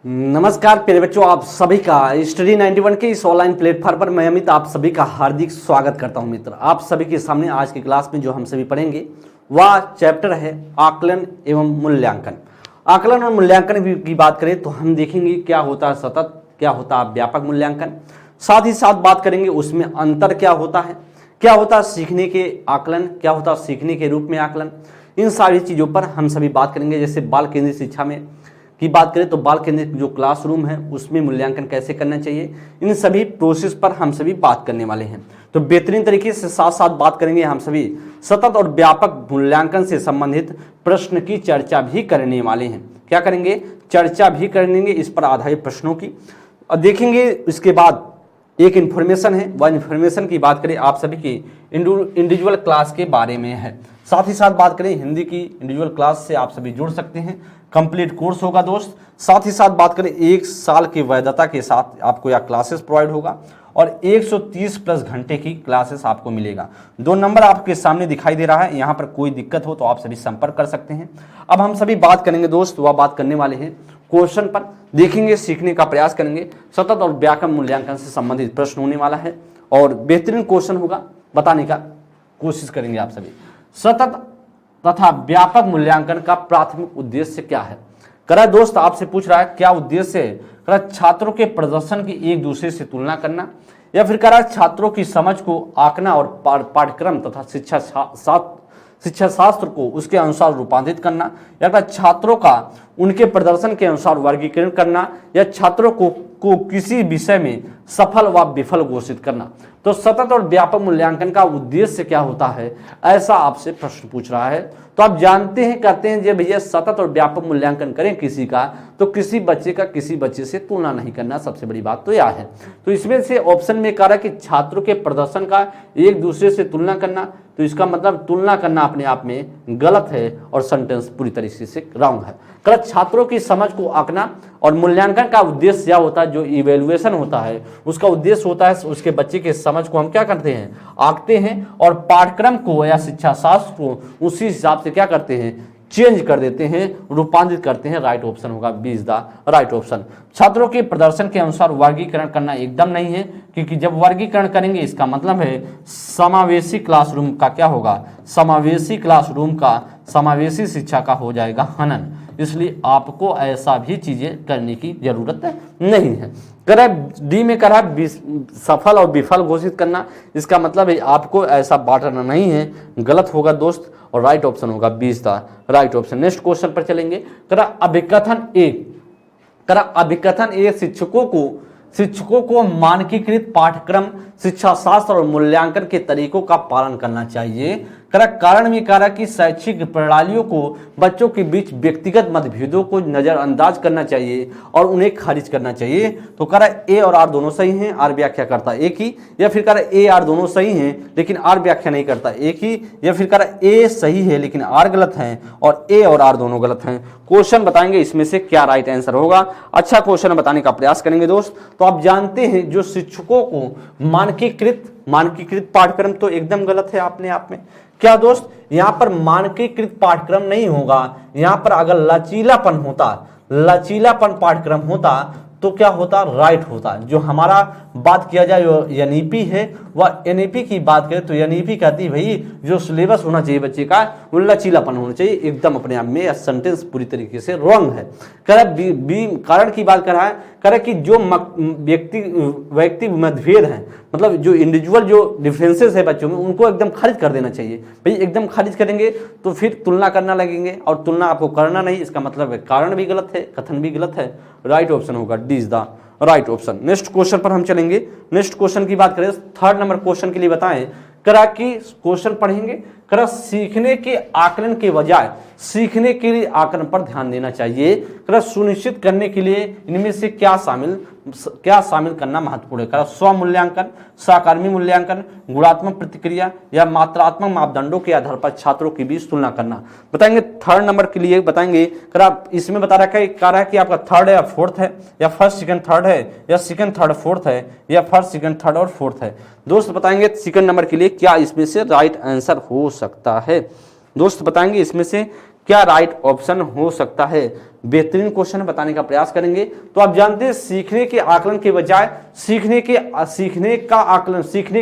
नमस्कार प्यारे बच्चों, आप सभी का स्टडी 91 के इस ऑनलाइन प्लेटफॉर्म पर मैं अमित आप सभी का हार्दिक स्वागत करता हूं। मित्र, आप सभी के सामने आज की क्लास में जो हम सभी पढ़ेंगे वह चैप्टर है आकलन एवं मूल्यांकन। आकलन और मूल्यांकन की बात करें तो हम देखेंगे क्या होता है सतत, क्या होता है व्यापक मूल्यांकन, साथ ही साथ बात करेंगे उसमें अंतर क्या होता है सीखने के आकलन, क्या होता है सीखने के रूप में आकलन। इन सारी चीज़ों पर हम सभी बात करेंगे। जैसे बाल केंद्रित शिक्षा में की बात करें तो बाल केंद्रित जो क्लासरूम है उसमें मूल्यांकन कैसे करना चाहिए, इन सभी प्रोसेस पर हम सभी बात करने वाले हैं। तो बेहतरीन तरीके से साथ साथ बात करेंगे हम सभी सतत और व्यापक मूल्यांकन से संबंधित प्रश्न की चर्चा भी करने वाले हैं। क्या करेंगे? चर्चा भी करेंगे इस पर आधारित प्रश्नों की, और देखेंगे इसके बाद एक इन्फॉर्मेशन है, वह इन्फॉर्मेशन की बात करें आप सभी की इंडिविजुअल क्लास के बारे में है। साथ ही साथ बात करें हिंदी की इंडिविजुअल क्लास से आप सभी जुड़ सकते हैं, कंप्लीट कोर्स होगा दोस्त। साथ ही साथ बात करें 1 साल की वैधता के साथ आपको यह क्लासेस प्रोवाइड होगा और 130 प्लस घंटे की क्लासेस आपको मिलेगा। 2 नंबर आपके सामने दिखाई दे रहा है, यहाँ पर कोई दिक्कत हो तो आप सभी संपर्क कर सकते हैं। अब हम सभी बात करेंगे दोस्त, वह बात करने वाले हैं क्वेश्चन पर, देखेंगे सीखने का प्रयास करेंगे। सतत और व्यापक मूल्यांकन से संबंधित प्रश्न होने वाला है और बेहतरीन क्वेश्चन होगा, बताने का कोशिश करेंगे आप सभी। सतत तथा व्यापक मूल्यांकन का प्राथमिक उद्देश्य क्या है? करा दोस्त आपसे पूछ रहा है क्या उद्देश्य है? करा छात्रों के प्रदर्शन की एक दूसरे से तुलना करना, या फिर करा छात्रों की समझ को आंकना और पाठ्यक्रम तथा शिक्षा शास्त्र को उसके अनुसार रूपांतरित करना, या छात्रों का उनके प्रदर्शन के अनुसार वर्गीकरण करना, या छात्रों को किसी विषय में सफल व विफल घोषित करना। तो सतत और व्यापक मूल्यांकन का उद्देश्य क्या होता है, ऐसा आपसे प्रश्न पूछ रहा है। तो आप जानते हैं, कहते हैं जब भैया सतत और व्यापक मूल्यांकन करें किसी का, तो किसी बच्चे का किसी बच्चे से तुलना नहीं करना, सबसे बड़ी बात तो यह है। तो इसमें से ऑप्शन में कह रहा है कि छात्रों के प्रदर्शन का एक दूसरे से तुलना करना, तो इसका मतलब तुलना करना अपने आप में गलत है और सेंटेंस पूरी तरीके से रॉन्ग है। गलत। छात्रों की समझ को आंकना और मूल्यांकन का उद्देश्य क्या होता है? जो इवेल्युएशन होता है उसका उद्देश्य होता है उसके बच्चे के समझ को हम क्या करते हैं? आंकते हैं, और पाठ्यक्रम को या शिक्षा शास्त्र को उसी हिसाब से क्या करते हैं? चेंज कर देते हैं, रूपांतरित करते हैं। राइट ऑप्शन होगा B is the right option. छात्रों के प्रदर्शन के अनुसार वर्गीकरण करना एकदम नहीं है, क्योंकि जब वर्गीकरण करेंगे इसका मतलब है समावेशी क्लासरूम का क्या होगा? समावेशी क्लासरूम का, समावेशी शिक्षा का हो जाएगा हनन। इसलिए आपको ऐसा भी चीजें करने की जरूरत नहीं है। करा डी में करा सफल और विफल घोषित करना, इसका मतलब है आपको ऐसा बांटना नहीं है, गलत होगा दोस्त, और राइट ऑप्शन होगा B is the right option. Next question पर चलेंगे। करा अभिकथन ए शिक्षकों को मानकीकृत पाठ्यक्रम, शिक्षा शास्त्र और मूल्यांकन के तरीकों का पालन करना चाहिए। कारण में कहा कि शैक्षिक प्रणालियों को बच्चों के बीच व्यक्तिगत मतभेदों को नजरअंदाज करना चाहिए और उन्हें खारिज करना चाहिए। तो कह रहा ए और आर दोनों सही हैं, आर व्याख्या करता एक ही, या फिर कह रहा ए आर दोनों सही हैं लेकिन आर व्याख्या नहीं करता एक ही, या फिर कह रहा ए सही है लेकिन आर गलत है और ए और आर दोनों गलत हैं। क्वेश्चन बताएंगे इसमें से क्या राइट आंसर होगा। अच्छा क्वेश्चन बताने का प्रयास करेंगे दोस्त। तो आप जानते हैं जो शिक्षकों को मानकीकृत पाठ्यक्रम तो एकदम गलत है अपने आप में। क्या दोस्त? यहां पर मानकीकृत पाठ्यक्रम नहीं होगा, यहां पर अगर लचीलापन पाठ्यक्रम होता तो क्या होता? राइट होता। जो हमारा बात किया जाए जो एनईपी है, वह एनईपी की बात करें तो एनईपी कहती है भाई जो सिलेबस होना चाहिए बच्चे का वो लचीलापन होना चाहिए, एकदम अपने आप में सेंटेंस पूरी तरीके से रॉन्ग है। कह रहा बी कारण की बात कर रहा है, कह रहा कि जो व्यक्ति मतभेद है, मतलब जो इंडिविजुअल जो डिफरेंसेस है बच्चों में, उनको एकदम खारिज कर देना चाहिए। भाई एकदम खारिज करेंगे तो फिर तुलना करना लगेंगे, और तुलना आपको करना नहीं, इसका मतलब है कारण भी गलत है, कथन भी गलत है। राइट ऑप्शन होगा D is the right option. Next question पर हम चलेंगे। नेक्स्ट क्वेश्चन की बात करें, 3rd नंबर क्वेश्चन के लिए बताएं। करा कि क्वेश्चन पढ़ेंगे, करा सीखने के आकलन के बजाय सीखने के लिए आकलन पर ध्यान देना चाहिए। करा सुनिश्चित करने के लिए इनमें से क्या शामिल करना महत्वपूर्ण है? करा स्व मूल्यांकन, सहकर्मी मूल्यांकन, गुणात्मक प्रतिक्रिया, या मात्रात्मक मापदंडों के आधार पर छात्रों के बीच तुलना करना। बताएंगे 3rd नंबर के लिए बताएंगे। करा इसमें बता रखा है कि आपका 3rd है या 4th है, या 1st 2nd 3rd है, या 2nd 3rd 4th है, या 1st 2nd 3rd और 4th है। दोस्त बताएंगे 2nd नंबर के लिए क्या इसमें से राइट आंसर हो सकता है। दोस्त बताएंगे इसमें से क्या राइट ऑप्शन हो सकता है? बेहतरीन क्वेश्चन बताने का प्रयास करेंगे। तो आप जानते हैं सीखने के आकलन के बजाय सीखने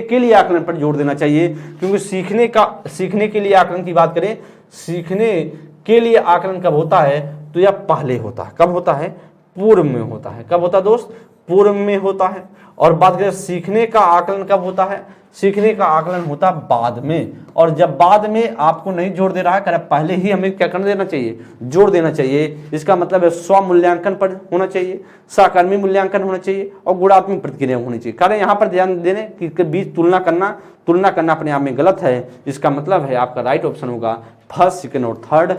के लिए आकलन पर जोर देना चाहिए, क्योंकि सीखने के लिए आकलन की बात करें, सीखने के लिए आकलन कब होता है? तो यह पहले होता है। कब होता है? पूर्व में होता है। कब होता है दोस्त? पूर्व में होता है। और बात करें सीखने का आकलन कब होता है? सीखने का आकलन होता है बाद में। और जब बाद में आपको नहीं जोड़ दे रहा है, कर पहले ही हमें क्या कर देना चाहिए? जोड़ देना चाहिए। इसका मतलब है स्व मूल्यांकन पर होना चाहिए, सहकर्मी मूल्यांकन होना चाहिए और गुणात्मक प्रतिक्रिया होनी चाहिए। कारण यहाँ पर ध्यान देने कि बीच तुलना करना अपने आप में गलत है। इसका मतलब है आपका राइट ऑप्शन होगा फर्स्ट, सेकेंड और थर्ड,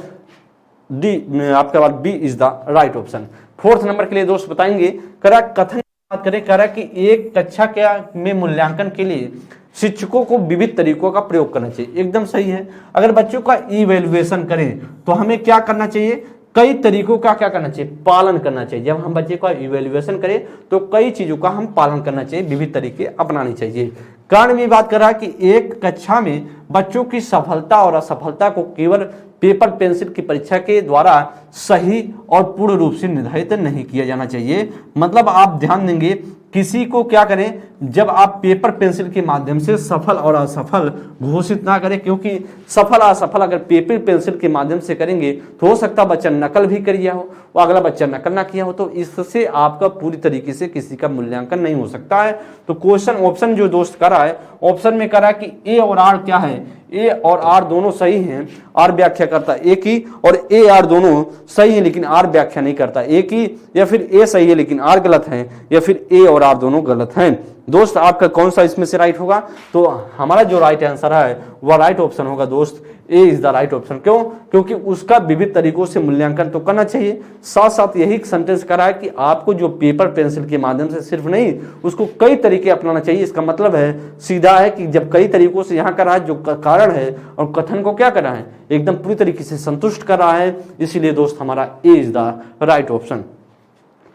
डी आपके बाद b is the right option. Fourth number के लिए दोस्त बताएंगे, करा कथन बात करें, करा कि एक कक्षा में मूल्यांकन के लिए शिक्षकों को विविध तरीकों का प्रयोग करना चाहिए। एकदम सही है। अगर बच्चों का इवैल्यूएशन करें तो हमें क्या करना चाहिए? कई तरीकों का क्या करना चाहिए? पालन करना चाहिए। जब हम बच्चे का इवैल्यूएशन करें तो कई चीजों का हम पालन करना चाहिए, विविध तरीके अपनाने चाहिए। कारण भी बात कर रहा है कि एक कक्षा में बच्चों की सफलता और असफलता को केवल पेपर पेंसिल की परीक्षा के द्वारा सही और पूर्ण रूप से निर्धारित नहीं किया जाना चाहिए। मतलब आप ध्यान देंगे, किसी को क्या करें, जब आप पेपर पेंसिल के माध्यम से सफल और असफल घोषित ना करें, क्योंकि सफल असफल अगर पेपर पेंसिल के माध्यम से करेंगे तो हो सकता है बच्चा नकल भी कर गया हो, और अगला बच्चा नकल ना किया हो, तो इससे आपका पूरी तरीके से किसी का मूल्यांकन नहीं हो सकता है। तो क्वेश्चन ऑप्शन जो दोस्त करा है, ऑप्शन में करा कि ए और आर क्या है? ए और आर दोनों सही हैं। आर व्याख्या करता ए की, और ए आर दोनों सही है लेकिन आर व्याख्या नहीं करता ए की, या फिर ए सही है लेकिन आर गलत है, या फिर ए और आर दोनों गलत हैं। दोस्त आपका कौन सा इसमें से राइट होगा? तो हमारा जो राइट आंसर है वह राइट ऑप्शन होगा दोस्त, ए इज द राइट ऑप्शन। क्यों? क्योंकि उसका विविध तरीकों से मूल्यांकन तो करना चाहिए। साथ साथ यही सेंटेंस करा है कि आपको जो पेपर पेंसिल के माध्यम से सिर्फ नहीं, उसको कई तरीके अपनाना चाहिए। इसका मतलब है सीधा है कि जब कई तरीकों से यहाँ करा है, जो कारण है और कथन को क्या करा है, एकदम पूरी तरीके से संतुष्ट कर रहा है। इसीलिए दोस्त हमारा A is the right option.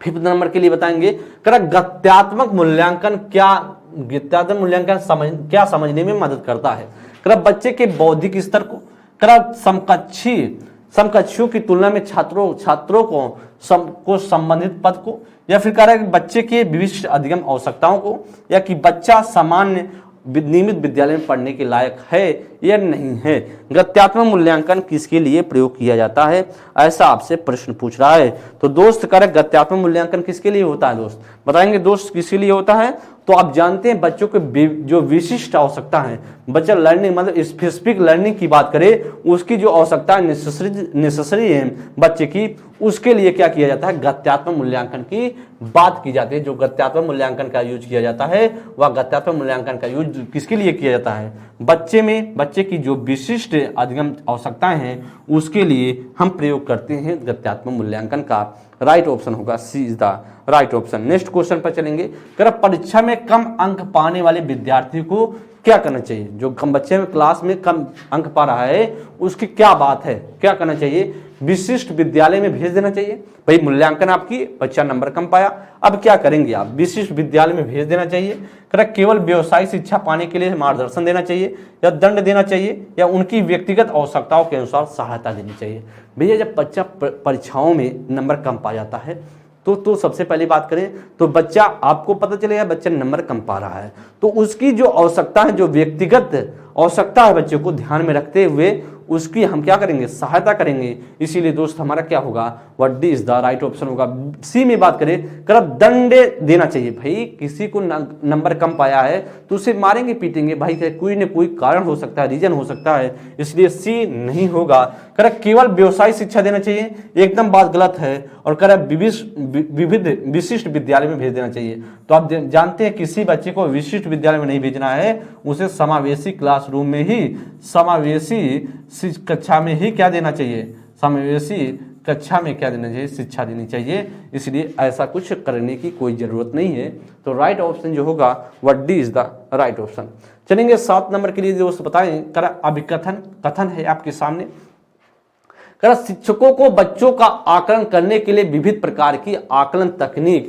Fifth number के लिए बताएंगे, गत्यात्मक मूल्यांकन क्या समझने में मदद करता है? बच्चे के बौद्धिक स्तर को, समकक्षियों की तुलना में छात्रों को संबंधित पद को, या फिर कह रहा है कि बच्चे के विशिष्ट अधिगम आवश्यकताओं को, या कि बच्चा सामान्य नियमित विद्यालय में पढ़ने के लायक है या नहीं है। गत्यात्मक मूल्यांकन किसके लिए प्रयोग किया जाता है, ऐसा आपसे प्रश्न पूछ रहा है। तो दोस्त करें गत्यात्मक मूल्यांकन किसके लिए होता है? दोस्त बताएंगे दोस्त किसके लिए होता है। तो आप जानते हैं बच्चों के जो विशिष्ट आवश्यकता है, बच्चा लर्निंग मतलब स्पेसिफिक लर्निंग की बात करें, उसकी जो आवश्यकता नेसेसरी है बच्चे की, उसके लिए क्या किया जाता है? गत्यात्मक मूल्यांकन की बात की जाती है। जो गत्यात्मक मूल्यांकन का यूज किया जाता है वह गत्यात्मक मूल्यांकन का यूज किसके लिए किया जाता है? बच्चे की जो विशिष्ट अधिगम आवश्यकताएं हैं उसके लिए हम प्रयोग करते हैं गत्यात्मक मूल्यांकन का। राइट ऑप्शन होगा C is the right option. Next question पर चलेंगे, परीक्षा में कम अंक पाने वाले विद्यार्थी को क्या करना चाहिए? जो कम बच्चे में क्लास में कम अंक पा रहा है उसकी क्या बात है, क्या करना चाहिए? विशिष्ट विद्यालय में भेज देना चाहिए। भाई मूल्यांकन आपकी बच्चा नंबर कम पाया, अब क्या करेंगे आप? विशिष्ट विद्यालय में भेज देना चाहिए। केवल व्यवसायिक शिक्षा पाने के लिए मार्गदर्शन देना चाहिए, या दंड देना चाहिए, या उनकी व्यक्तिगत आवश्यकताओं के अनुसार सहायता देनी चाहिए। भैया जब बच्चा परीक्षाओं में नंबर कम पा जाता है तो सबसे पहली बात करें तो बच्चा, आपको पता चलेगा बच्चा नंबर कम पा रहा है, तो उसकी जो आवश्यकता है, जो व्यक्तिगत आवश्यकता है बच्चे को ध्यान में रखते हुए उसकी हम क्या करेंगे? सहायता करेंगे। इसीलिए दोस्त हमारा क्या होगा? What D is the right option होगा। सी में बात करें, दंड देना चाहिए। भाई किसी को नंबर कम पाया है तो उसे मारेंगे पीटेंगे, भाई कोई न कोई कारण हो सकता है, रीजन हो सकता है, इसलिए सी नहीं होगा। केवल व्यवसायिक शिक्षा देना चाहिए, एकदम बात गलत है। और विशिष्ट विद्यालय में भेज देना चाहिए। तो आप जानते हैं किसी बच्चे को विशिष्ट विद्यालय में नहीं भेजना है, उसे समावेशी क्लासरूम में ही, समावेशी कक्षा में ही क्या देना चाहिए? समावेशी कक्षा में क्या देना चाहिए? शिक्षा देनी चाहिए। इसलिए ऐसा कुछ करने की कोई जरूरत नहीं है। तो राइट ऑप्शन जो होगा वह D is the right option. चलेंगे 7 नंबर के लिए दोस्त बताएं, कथन है आपके सामने। शिक्षकों को बच्चों का आकलन करने के लिए विविध प्रकार की आकलन तकनीक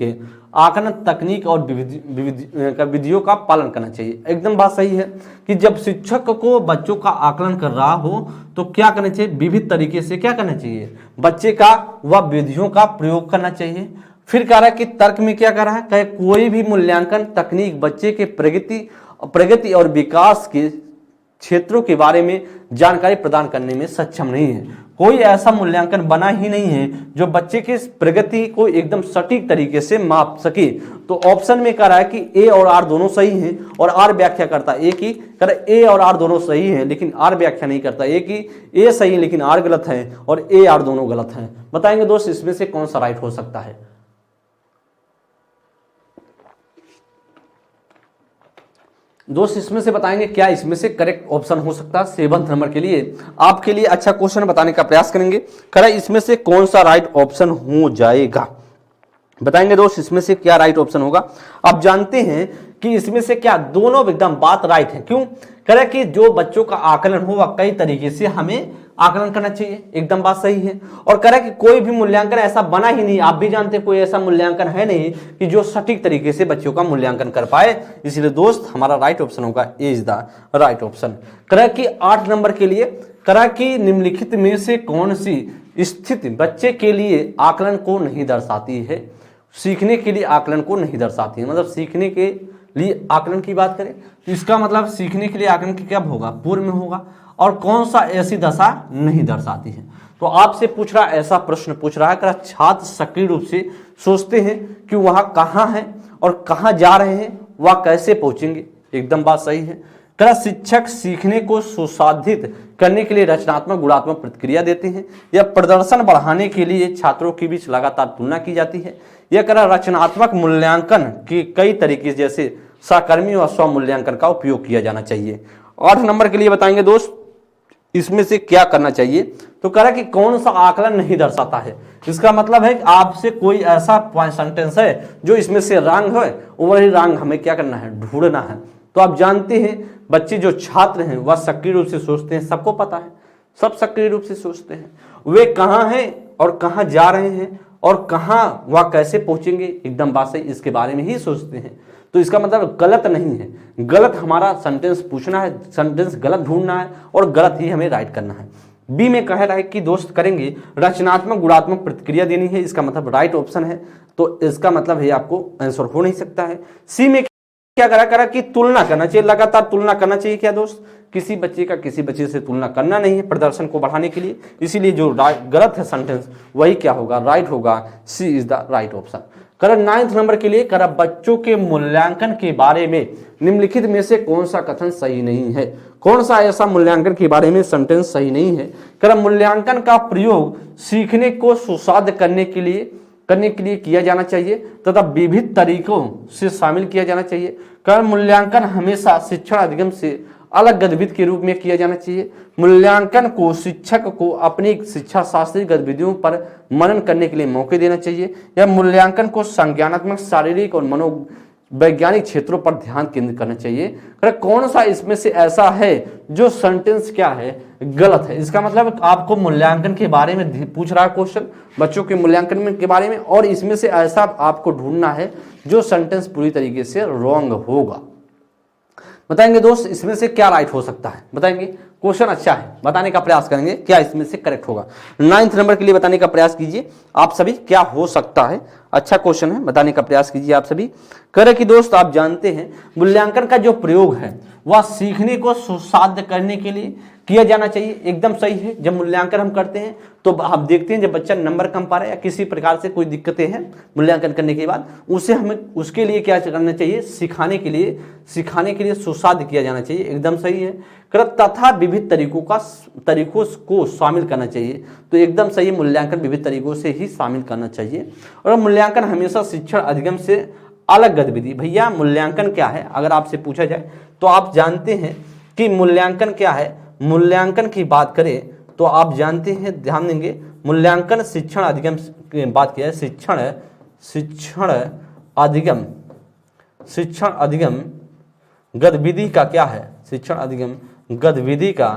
आकलन तकनीक और विधियों का पालन करना चाहिए। एकदम बात सही है कि जब शिक्षक को बच्चों का आकलन कर रहा हो तो क्या करना चाहिए, विविध तरीके से क्या करना चाहिए, बच्चे का व विधियों का प्रयोग करना चाहिए। फिर कह रहा है कि तर्क में क्या कर रहा है, कहे कोई भी मूल्यांकन तकनीक बच्चे के प्रगति और विकास के क्षेत्रों के बारे में जानकारी प्रदान करने में सक्षम नहीं है। कोई ऐसा मूल्यांकन बना ही नहीं है जो बच्चे की प्रगति को एकदम सटीक तरीके से माप सके। तो ऑप्शन में कह रहा है कि ए और आर दोनों सही हैं, और आर व्याख्या करता है ए की, कह रहा है ए और आर दोनों सही हैं लेकिन आर व्याख्या नहीं करता ए की, ए सही है लेकिन आर गलत है, और ए आर दोनों गलत हैं। बताएंगे दोस्त इसमें से कौन सा राइट हो सकता है। दोस्त इसमें से बताएंगे क्या इसमें से करेक्ट ऑप्शन हो सकता है। 7th नंबर के लिए आपके लिए अच्छा क्वेश्चन बताने का प्रयास करेंगे। कह रहा है इसमें से कौन सा राइट ऑप्शन हो जाएगा। बताएंगे दोस्त इसमें से क्या राइट ऑप्शन होगा। आप जानते हैं कि इसमें से क्या दोनों एकदम बात राइट है। क्यों, कह रहा है कि जो बच्चों का आकलन हो वह कई तरीके से हमें आकलन करना चाहिए, एकदम बात सही है। और कह रहा है कि कोई भी मूल्यांकन ऐसा बना ही नहीं, आप भी जानते हैं कोई ऐसा मूल्यांकन है नहीं कि जो सटीक तरीके से बच्चों का मूल्यांकन कर पाए। इसलिए दोस्त हमारा राइट ऑप्शन होगा A is the right option. कह रहा है कि 8 नंबर के लिए कह रहा है कि निम्नलिखित में से कौन सी स्थिति बच्चे के लिए आकलन को नहीं दर्शाती है, सीखने के लिए आकलन को नहीं दर्शाती है। मतलब सीखने के लिए आकलन की बात करें तो इसका मतलब सीखने के लिए आकलन की कब होगा, पूर्व में होगा। और कौन सा ऐसी दशा नहीं दर्शाती है। तो आपसे पूछ रहा ऐसा प्रश्न पूछ रहा है कि छात्र सक्रिय रूप से सोचते हैं कि वह कहाँ है और कहाँ जा रहे हैं, वह कैसे पहुंचेंगे। एकदम बात सही है। क्या शिक्षक सीखने को सुसाधित करने के लिए रचनात्मक गुणात्मक प्रतिक्रिया देते हैं, या प्रदर्शन बढ़ाने के लिए छात्रों के बीच लगातार तुलना की जाती है, या कह रचनात्मक मूल्यांकन के कई तरीके जैसे सहकर्मी और स्व मूल्यांकन का उपयोग किया जाना चाहिए। 8 नंबर के लिए बताएंगे दोस्त इसमें से क्या करना चाहिए। तो कह रहा कि कौन सा आकलन नहीं दर्शाता है। इसका मतलब है कि आपसे कोई ऐसा सेंटेंस है जो इसमें से रॉन्ग है, वही रॉन्ग हमें क्या करना है, ढूंढना है। तो आप जानते हैं बच्चे जो छात्र हैं वह सक्रिय रूप से सोचते हैं, सबको पता है, सब सक्रिय रूप से सोचते हैं। वे कहाँ हैं और कहाँ जा रहे हैं और कहाँ वह कैसे पहुंचेंगे, एकदम बात सही, इसके बारे में ही सोचते हैं। तो इसका मतलब गलत नहीं है, गलत हमारा सेंटेंस पूछना है, सेंटेंस गलत ढूंढना है और गलत ही हमें राइट करना है। बी में कह रहा है कि दोस्त करेंगे रचनात्मक गुणात्मक प्रतिक्रिया देनी है, इसका मतलब राइट ऑप्शन है। तो इसका मतलब है आपको आंसर हो नहीं सकता है। सी में क्या करा कि तुलना करना चाहिए, लगातार तुलना करना चाहिए। क्या दोस्त, किसी बच्चे का किसी बच्चे से तुलना करना नहीं है प्रदर्शन को बढ़ाने के लिए। इसीलिए जो गलत है सेंटेंस वही क्या होगा, राइट होगा। C is the right option. 9th number के लिए बच्चों के मूल्यांकन के बारे में निम्नलिखित में से कौन सा कथन सही नहीं है। कौन सा ऐसा मूल्यांकन के बारे में सेंटेंस सही नहीं है। मूल्यांकन का प्रयोग सीखने को सुसाध्य करने के लिए किया जाना चाहिए तथा विविध तरीकों से शामिल किया जाना चाहिए। मूल्यांकन हमेशा शिक्षण अधिगम से अलग गतिविधि के रूप में किया जाना चाहिए। मूल्यांकन को शिक्षक को अपनी शिक्षा शास्त्रीय गतिविधियों पर मनन करने के लिए मौके देना चाहिए, या मूल्यांकन को संज्ञानात्मक शारीरिक और मनोवैज्ञानिक क्षेत्रों पर ध्यान केंद्रित करना चाहिए। कौन सा इसमें से ऐसा है जो सेंटेंस क्या है, गलत है। इसका मतलब आपको मूल्यांकन के बारे में पूछ रहा है क्वेश्चन, बच्चों के मूल्यांकन के बारे में, और इसमें से ऐसा आपको ढूंढना है जो सेंटेंस पूरी तरीके से रॉन्ग होगा। बताएंगे दोस्त इसमें से क्या राइट हो सकता है। बताएंगे, क्वेश्चन अच्छा है, बताने का प्रयास करेंगे क्या इसमें से करेक्ट होगा। 9th नंबर के लिए बताने का प्रयास कीजिए आप सभी, क्या हो सकता है। अच्छा क्वेश्चन है, बताने का प्रयास कीजिए आप सभी। करें कि दोस्त आप जानते हैं मूल्यांकन का जो प्रयोग है वह सीखने को सुसाध्य करने के लिए किया जाना चाहिए। एकदम सही है। जब मूल्यांकन हम करते हैं तो आप देखते हैं जब बच्चा नंबर कम पा रहा है या किसी प्रकार से कोई दिक्कतें हैं मूल्यांकन करने के बाद, उसे हमें उसके लिए क्या करना चाहिए, सिखाने के लिए सुसाध्य किया जाना चाहिए। एकदम सही है। तथा विविध तरीकों को शामिल करना चाहिए। तो एकदम सही, मूल्यांकन विविध तरीकों से ही शामिल करना चाहिए। और मूल्यांकन हमेशा शिक्षण अधिगम से अलग गतिविधि। भैया मूल्यांकन क्या है अगर आपसे पूछा जाए तो आप जानते हैं कि मूल्यांकन क्या है। मूल्यांकन की बात करें तो आप जानते हैं, ध्यान देंगे, मूल्यांकन शिक्षण अधिगम की बात किया है। शिक्षण अधिगम गतिविधि का क्या है, शिक्षण अधिगम गतिविधि का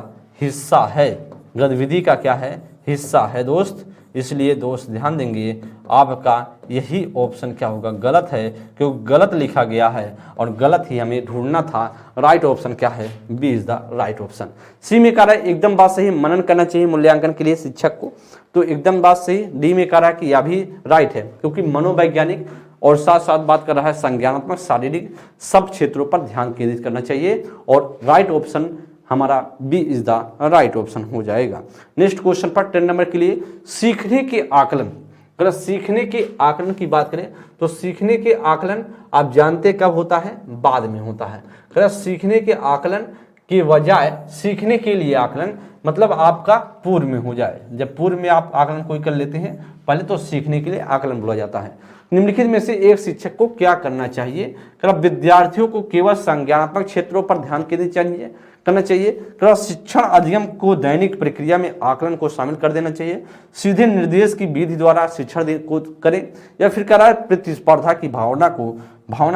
हिस्सा है। गतिविधि का क्या है, हिस्सा है दोस्त। इसलिए दोस्त ध्यान देंगे आपका यही ऑप्शन क्या होगा, गलत है, क्योंकि गलत लिखा गया है और गलत ही हमें ढूंढना था। राइट ऑप्शन क्या है, B is the right option. C में कह रहा है एकदम बात सही, मनन करना चाहिए मूल्यांकन के लिए शिक्षक को, तो एकदम बात सही। डी में कह रहा है कि यह भी राइट है, क्योंकि मनोवैज्ञानिक और साथ साथ बात कर रहा है संज्ञानात्मक शारीरिक सब क्षेत्रों पर ध्यान केंद्रित करना चाहिए, और राइट ऑप्शन हमारा b is the right option हो जाएगा। नेक्स्ट क्वेश्चन पर 10 नंबर के लिए सीखने के आकलन, अगर सीखने के आकलन की बात करें तो सीखने के आकलन आप जानते कब होता है, बाद में होता है। अगर सीखने के आकलन के बजाय सीखने के लिए आकलन मतलब आपका पूर्व में हो जाए, जब पूर्व में आप आकलन कोई कर लेते हैं पहले तो सीखने के लिए आकलन बोला जाता है। निम्नलिखित में से एक शिक्षक को क्या करना चाहिए, विद्यार्थियों को केवल संज्ञानात्मक क्षेत्रों पर ध्यान केंद्रित करना चाहिए, शिक्षण अधिगम को दैनिक प्रक्रिया में आकलन को शामिल कर देना चाहिए, सीधे निर्देश की विधि द्वारा शिक्षण को करें, या फिर कह रहा है प्रतिस्पर्धा की भावना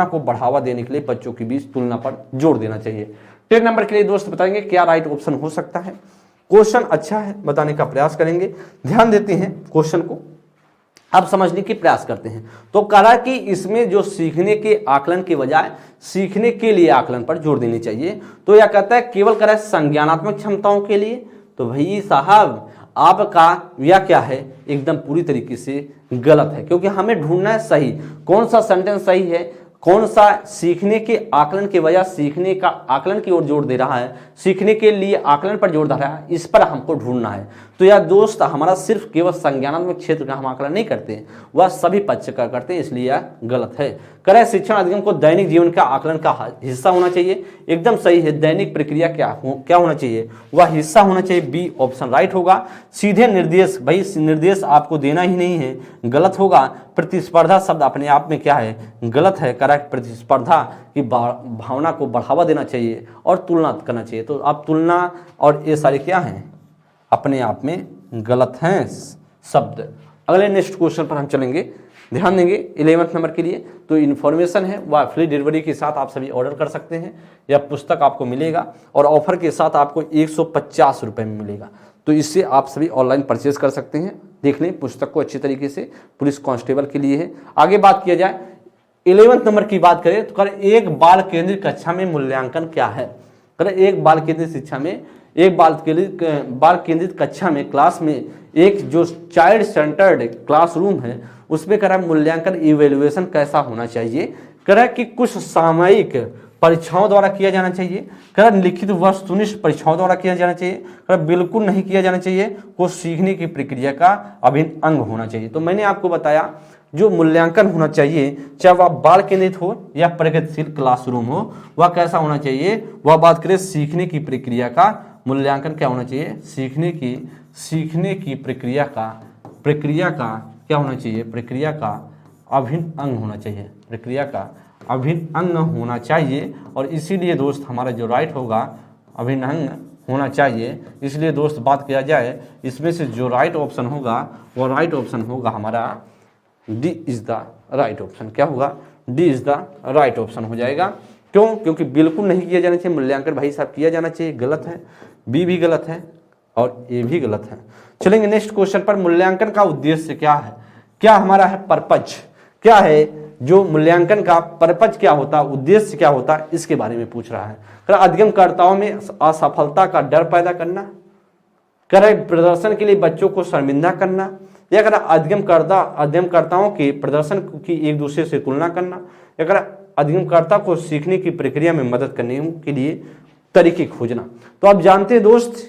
को बढ़ावा देने के लिए बच्चों के बीच तुलना पर जोर देना चाहिए। 10 नंबर के लिए दोस्त बताएंगे क्या राइट ऑप्शन हो सकता है। क्वेश्चन अच्छा है, बताने का प्रयास करेंगे, ध्यान देते हैं क्वेश्चन को, अब समझने की प्रयास करते हैं। तो कहा कि इसमें जो सीखने के आकलन के बजाय सीखने के लिए आकलन पर जोर देनी चाहिए, तो यह कहता है केवल करा संज्ञानात्मक क्षमताओं के लिए, तो भाई साहब आपका यह क्या है, एकदम पूरी तरीके से गलत है, क्योंकि हमें ढूंढना है सही कौन सा सेंटेंस सही है, कौन सा सीखने के आकलन के बजाय सीखने का आकलन की ओर जोर दे रहा है, सीखने के लिए आकलन पर जोर दे रहा है, इस पर हमको ढूंढना है। तो यार दोस्त हमारा सिर्फ केवल संज्ञानात्मक क्षेत्र का हम आकलन नहीं करते, वह सभी पक्ष का करते हैं, इसलिए यह गलत है। करें शिक्षण अधिगम को दैनिक जीवन का आकलन का हिस्सा होना चाहिए, एकदम सही है। दैनिक प्रक्रिया क्या होना चाहिए, वह हिस्सा होना चाहिए, बी ऑप्शन राइट होगा। सीधे निर्देश, भाई निर्देश आपको देना ही नहीं है, गलत होगा। प्रतिस्पर्धा शब्द अपने आप में क्या है, गलत है। करेक्ट, प्रतिस्पर्धा की भावना को बढ़ावा देना चाहिए और तुलना करना चाहिए, तो अब तुलना और ये सारे क्या हैं, अपने आप में गलत हैं शब्द। अगले नेक्स्ट क्वेश्चन पर हम चलेंगे, ध्यान देंगे 11वें नंबर के लिए। तो इन्फॉर्मेशन है वह फ्री डिलीवरी के साथ आप सभी ऑर्डर कर सकते हैं, यह पुस्तक आपको मिलेगा और ऑफर के साथ आपको 150 रुपये में मिलेगा, तो इससे आप सभी ऑनलाइन परचेज कर सकते हैं। देख लें पुस्तक को अच्छी तरीके से, पुलिस कांस्टेबल के लिए है। आगे बात किया जाए 11वें नंबर की बात करें तो करें एक बाल केंद्रित कक्षा में मूल्यांकन क्या है। करें एक बाल केंद्रित शिक्षा में, एक बाल केंद्रित कक्षा में, क्लास में एक जो चाइल्ड सेंटर्ड क्लासरूम है उसमें करा मूल्यांकन इवेल्युएशन कैसा होना चाहिए। करा कि कुछ सामयिक परीक्षाओं द्वारा किया जाना चाहिए, करा लिखित वस्तुनिष्ठ परीक्षाओं द्वारा किया जाना चाहिए, करा बिल्कुल नहीं किया जाना चाहिए, को सीखने की प्रक्रिया का अभिन्न अंग होना चाहिए। तो मैंने आपको बताया जो मूल्यांकन होना चाहिए, चाहे वह बाल केंद्रित हो या प्रगतिशील क्लासरूम हो, वह कैसा होना चाहिए। वह बात करें सीखने की प्रक्रिया का मूल्यांकन क्या होना चाहिए, सीखने की प्रक्रिया का क्या होना चाहिए, प्रक्रिया का अभिन्न अंग होना चाहिए, प्रक्रिया का अभिन्न अंग होना चाहिए। और इसीलिए दोस्त हमारा जो राइट होगा अभिन्न अंग होना चाहिए। इसलिए दोस्त बात किया जाए इसमें से जो राइट ऑप्शन होगा वो राइट ऑप्शन होगा हमारा D is the right option. क्या होगा, D is the right option हो जाएगा। क्यों, क्योंकि बिल्कुल नहीं किया जाना चाहिए मूल्यांकन, भाई साहब किया जाना चाहिए, गलत है, बी भी गलत है और ए भी गलत है। चलेंगे नेक्स्ट क्वेश्चन पर। मूल्यांकन का उद्देश्य क्या है, क्या हमारा है पर्पज, क्या है जो मूल्यांकन का पर्पज क्या होता, उद्देश्य क्या होता, इसके बारे में पूछ रहा है। अधिगमकर्ताओं में असफलता का डर पैदा करना, प्रदर्शन के लिए बच्चों को शर्मिंदा करना, या अधिगमकर्ताओं के प्रदर्शन की एक दूसरे से तुलना करना, या अधिगमकर्ता को सीखने की प्रक्रिया में मदद करने के लिए तरीके खोजना। तो आप जानते हैं दोस्त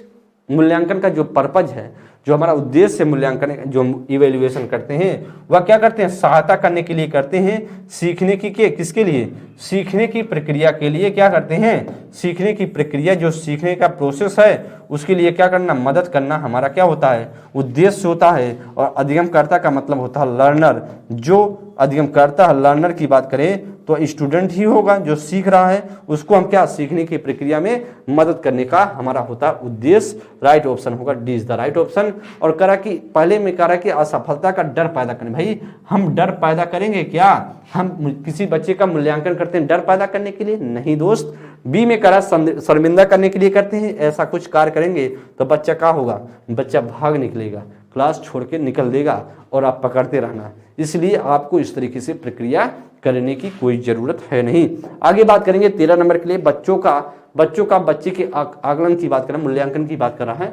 मूल्यांकन का जो पर्पज है, जो हमारा उद्देश्य मूल्यांकन जो इवेल्युएशन करते हैं वह क्या करते हैं, सहायता करने के लिए करते हैं, सीखने की किसके लिए, सीखने की प्रक्रिया के लिए क्या करते हैं, सीखने की प्रक्रिया जो सीखने का प्रोसेस है उसके लिए क्या करना, मदद करना हमारा क्या होता है, उद्देश्य होता है। और अधिगमकर्ता का मतलब होता है लर्नर, जो अधिगमकर्ता लर्नर की बात करें तो स्टूडेंट ही होगा जो सीख रहा है, उसको हम क्या सीखने की प्रक्रिया में मदद करने का हमारा होता है उद्देश्य। राइट ऑप्शन होगा D is the right option. और करा कि पहले में करा कि असफलता का डर पैदा करने, भाई हम डर पैदा करेंगे क्या, हम किसी बच्चे का मूल्यांकन करते हैं डर पैदा करने के लिए, नहीं दोस्त। बी में करा शर्मिंदा करने के लिए करते हैं, ऐसा कुछ कार्य करेंगे तो बच्चा क्या होगा, बच्चा भाग निकलेगा, क्लास छोड़ के निकल देगा और आप पकड़ते रहना। इसलिए आपको इस तरीके से प्रक्रिया करने की कोई ज़रूरत है नहीं। आगे बात करेंगे 13 नंबर के लिए बच्चे के आकलन की बात कर रहा है, मूल्यांकन की बात कर रहा है।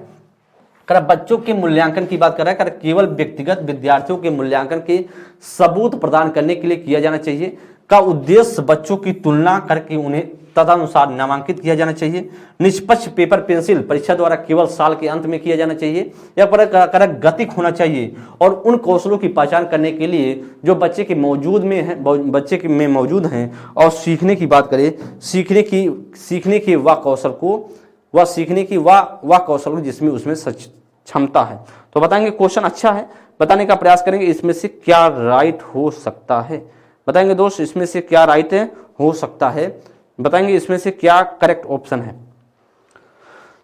बच्चों के मूल्यांकन की बात कर रहा है। केवल व्यक्तिगत विद्यार्थियों के मूल्यांकन के सबूत प्रदान करने के लिए किया जाना चाहिए। का उद्देश्य बच्चों की तुलना करके उन्हें तदनुसार नामांकित किया जाना चाहिए। निष्पक्ष पेपर पेंसिल परीक्षा द्वारा केवल साल के अंत में किया जाना चाहिए। या गतिक होना चाहिए और उन कौशलों की पहचान करने के लिए जो बच्चे के मौजूद हैं और सीखने की बात करें, सीखने की वह कौशल जिसमें उसमें क्षमता है। तो बताएंगे क्वेश्चन अच्छा है, बताने का प्रयास करेंगे इसमें से क्या राइट हो सकता है। बताएंगे दोस्त इसमें से क्या राइट हो सकता है, बताएंगे इसमें से क्या करेक्ट ऑप्शन है।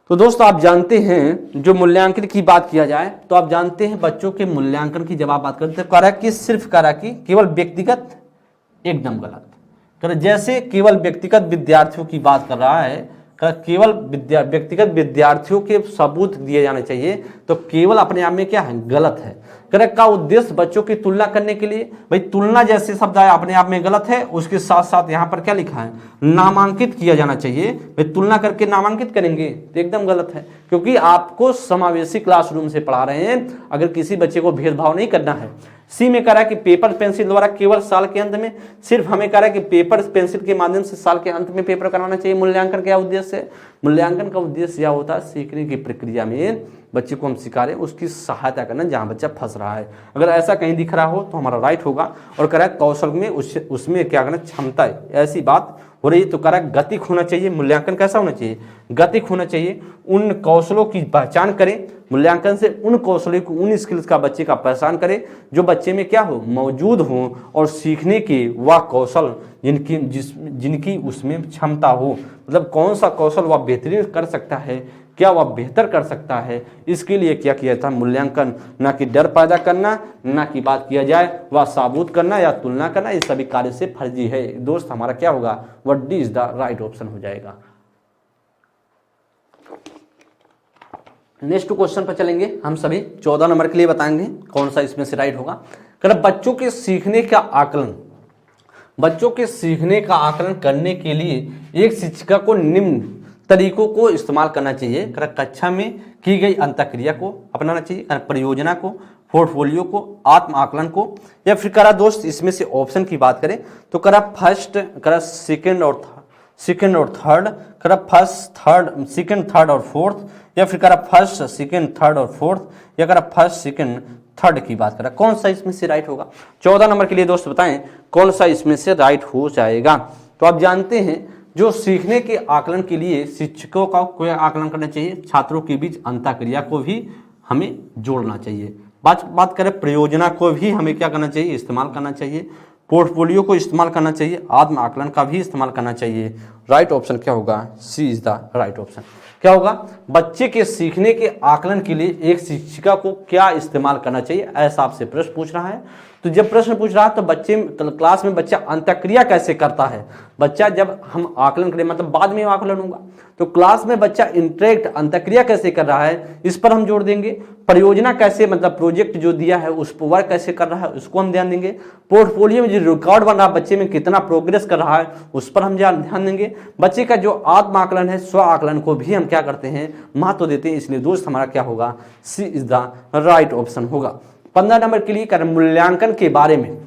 तो दोस्त आप जानते हैं जो मूल्यांकन की बात किया जाए तो आप जानते हैं बच्चों के मूल्यांकन की जब आप बात करते हैं सिर्फ केवल व्यक्तिगत, एकदम गलत। जैसे केवल व्यक्तिगत विद्यार्थियों की बात कर रहा है, केवल व्यक्तिगत विद्यार्थियों के सबूत दिए जाने चाहिए, तो केवल अपने आप में क्या है, गलत है। करेक्ट का उद्देश्य बच्चों की तुलना करने के लिए, भाई तुलना जैसे शब्द आया अपने आप में गलत है। उसके साथ साथ यहाँ पर क्या लिखा है, नामांकित किया जाना चाहिए। भाई तुलना करके नामांकित करेंगे तो एकदम गलत है, क्योंकि आपको समावेशी क्लासरूम से पढ़ा रहे हैं। अगर किसी बच्चे को भेदभाव नहीं करना है। सी में कह रहा है कि पेपर पेंसिल द्वारा केवल साल के अंत में, सिर्फ हमें कह रहा है कि पेपर पेंसिल के माध्यम से साल के अंत में पेपर कराना चाहिए। मूल्यांकन क्या उद्देश्य है, मूल्यांकन का उद्देश्य यह होता है सीखने की प्रक्रिया में बच्चे को हम सिखा रहे हैं उसकी सहायता करना जहां बच्चा फंस रहा है। अगर ऐसा कहीं दिख रहा हो तो हमारा राइट होगा। और कह रहा है कौशल में उसमें क्या करना, क्षमता है, ऐसी बात हो रही है। तो कह रहा है गतिक होना चाहिए। मूल्यांकन कैसा होना चाहिए, गतिक होना चाहिए। उन कौशलों की पहचान करें, मूल्यांकन से उन कौशलों को, उन स्किल्स का बच्चे का पहचान करें जो बच्चे में क्या हो, मौजूद हो, और सीखने के वह कौशल जिनकी उसमें क्षमता हो। मतलब कौन सा कौशल वह बेहतरीन कर सकता है, क्या वह बेहतर कर सकता है, इसके लिए क्या किया था, मूल्यांकन। ना कि डर पैदा करना, ना कि बात किया जाए वह साबुत करना या तुलना करना, ये सभी कार्य से फर्जी है। दोस्त हमारा क्या होगा, what D is the right option हो जाएगा। नेक्स्ट क्वेश्चन पर चलेंगे हम सभी। 14 नंबर के लिए बताएंगे कौन सा इसमें से राइट होगा। बच्चों के सीखने का आकलन, बच्चों के सीखने का आकलन करने के लिए एक शिक्षिका को निम्न तरीकों को इस्तेमाल करना चाहिए। कक्षा में की गई अंतःक्रिया को अपनाना चाहिए, परियोजना को, पोर्टफोलियो को, आत्म आकलन को, या फिर करा दोस्त इसमें से ऑप्शन की बात करें तो करा फर्स्ट, करा सेकंड और थर्ड, करा फर्स्ट थर्ड, सेकंड थर्ड और फोर्थ, या फिर करा फर्स्ट सेकंड थर्ड और फोर्थ, या करा फर्स्ट सेकंड थर्ड की बात करा। कौन सा इसमें से राइट होगा। 14 नंबर के लिए दोस्त बताएं कौन सा इसमें से राइट हो जाएगा। तो आप जानते हैं जो सीखने के आकलन के लिए शिक्षकों का कोई आकलन करना चाहिए, छात्रों के बीच अंतःक्रिया को भी हमें जोड़ना चाहिए। बात करें परियोजना को भी हमें क्या करना चाहिए, इस्तेमाल करना चाहिए। पोर्टफोलियो को इस्तेमाल करना चाहिए, आत्म आकलन का भी इस्तेमाल करना चाहिए। राइट ऑप्शन क्या होगा, C is the right option. क्या होगा, बच्चे के सीखने के आकलन के लिए एक शिक्षिका को क्या इस्तेमाल करना चाहिए, ऐसा आपसे प्रश्न पूछ रहा है। तो जब प्रश्न पूछ रहा है तो बच्चे क्लास में बच्चा अंतःक्रिया कैसे करता है, बच्चा जब हम आकलन करें मतलब बाद में आकलन होगा, तो क्लास में बच्चा इंटरेक्ट अंतःक्रिया कैसे कर रहा है इस पर हम जोर देंगे। परियोजना कैसे, मतलब प्रोजेक्ट जो दिया है उस पर वर्क कैसे कर रहा है उसको हम ध्यान देंगे। पोर्टफोलियो में जो रिकॉर्ड बन रहा है बच्चे में कितना प्रोग्रेस कर रहा है उस पर हम ध्यान देंगे। बच्चे का जो आत्म आकलन है, स्व आकलन को भी हम क्या करते हैं, महत्व देते हैं। इसलिए दोस्त हमारा क्या होगा, C is the right option होगा। 15 नंबर के लिए कर मूल्यांकन के बारे में,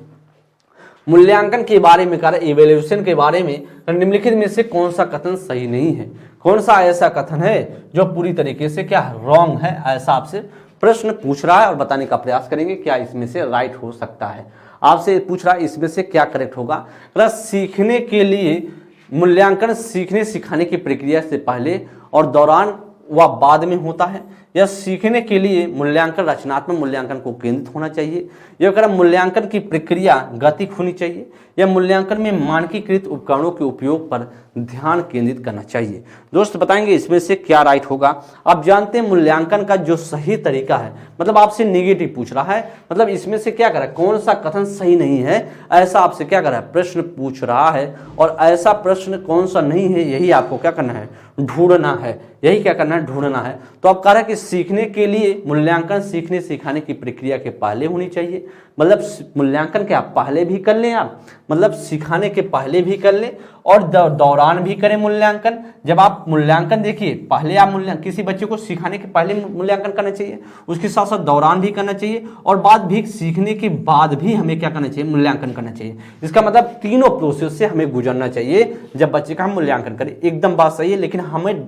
मूल्यांकन के बारे में कर इवैल्यूएशन के बारे में निम्नलिखित में से कौन सा कथन सही नहीं है। कौन सा ऐसा कथन है जो पूरी तरीके से क्या रॉन्ग है, ऐसा आपसे प्रश्न पूछ रहा है और बताने का प्रयास करेंगे क्या इसमें से राइट हो सकता है। आपसे पूछ रहा है इसमें से क्या करेक्ट होगा। सीखने के लिए मूल्यांकन सीखने सिखाने की प्रक्रिया से पहले और दौरान व बाद में होता है, या सीखने के लिए मूल्यांकन रचनात्मक मूल्यांकन को केंद्रित होना चाहिए, या अगर मूल्यांकन की प्रक्रिया गतिक होनी चाहिए, या मूल्यांकन में मानकीकृत उपकरणों के उपयोग पर ध्यान केंद्रित करना चाहिए। दोस्त बताएंगे इसमें से क्या राइट होगा। आप जानते हैं मूल्यांकन का जो सही तरीका है, मतलब आपसे नेगेटिव पूछ रहा है, मतलब इसमें से क्या कर रहा है, कौन सा कथन सही नहीं है ऐसा आपसे क्या कर रहा है, प्रश्न पूछ रहा है। और ऐसा प्रश्न कौन सा नहीं है यही आपको क्या करना है, ढूंढना है। यही क्या करना है, ढूंढना है। तो आप कह रहे हैं कि सीखने के लिए मूल्यांकन सीखने सिखाने की प्रक्रिया के पहले होनी चाहिए। मतलब मूल्यांकन क्या पहले भी कर लें आप, मतलब सिखाने के पहले भी कर लें और दौरान भी करें मूल्यांकन। जब आप मूल्यांकन देखिए, पहले आप किसी बच्चे को सिखाने के पहले मूल्यांकन करना चाहिए, उसके साथ साथ दौरान भी करना चाहिए और बाद भी सीखने के बाद भी हमें क्या करना चाहिए, मूल्यांकन करना चाहिए। इसका मतलब तीनों प्रोसेस से हमें गुजरना चाहिए जब बच्चे का हम मूल्यांकन करें। एकदम बात सही है, लेकिन हमें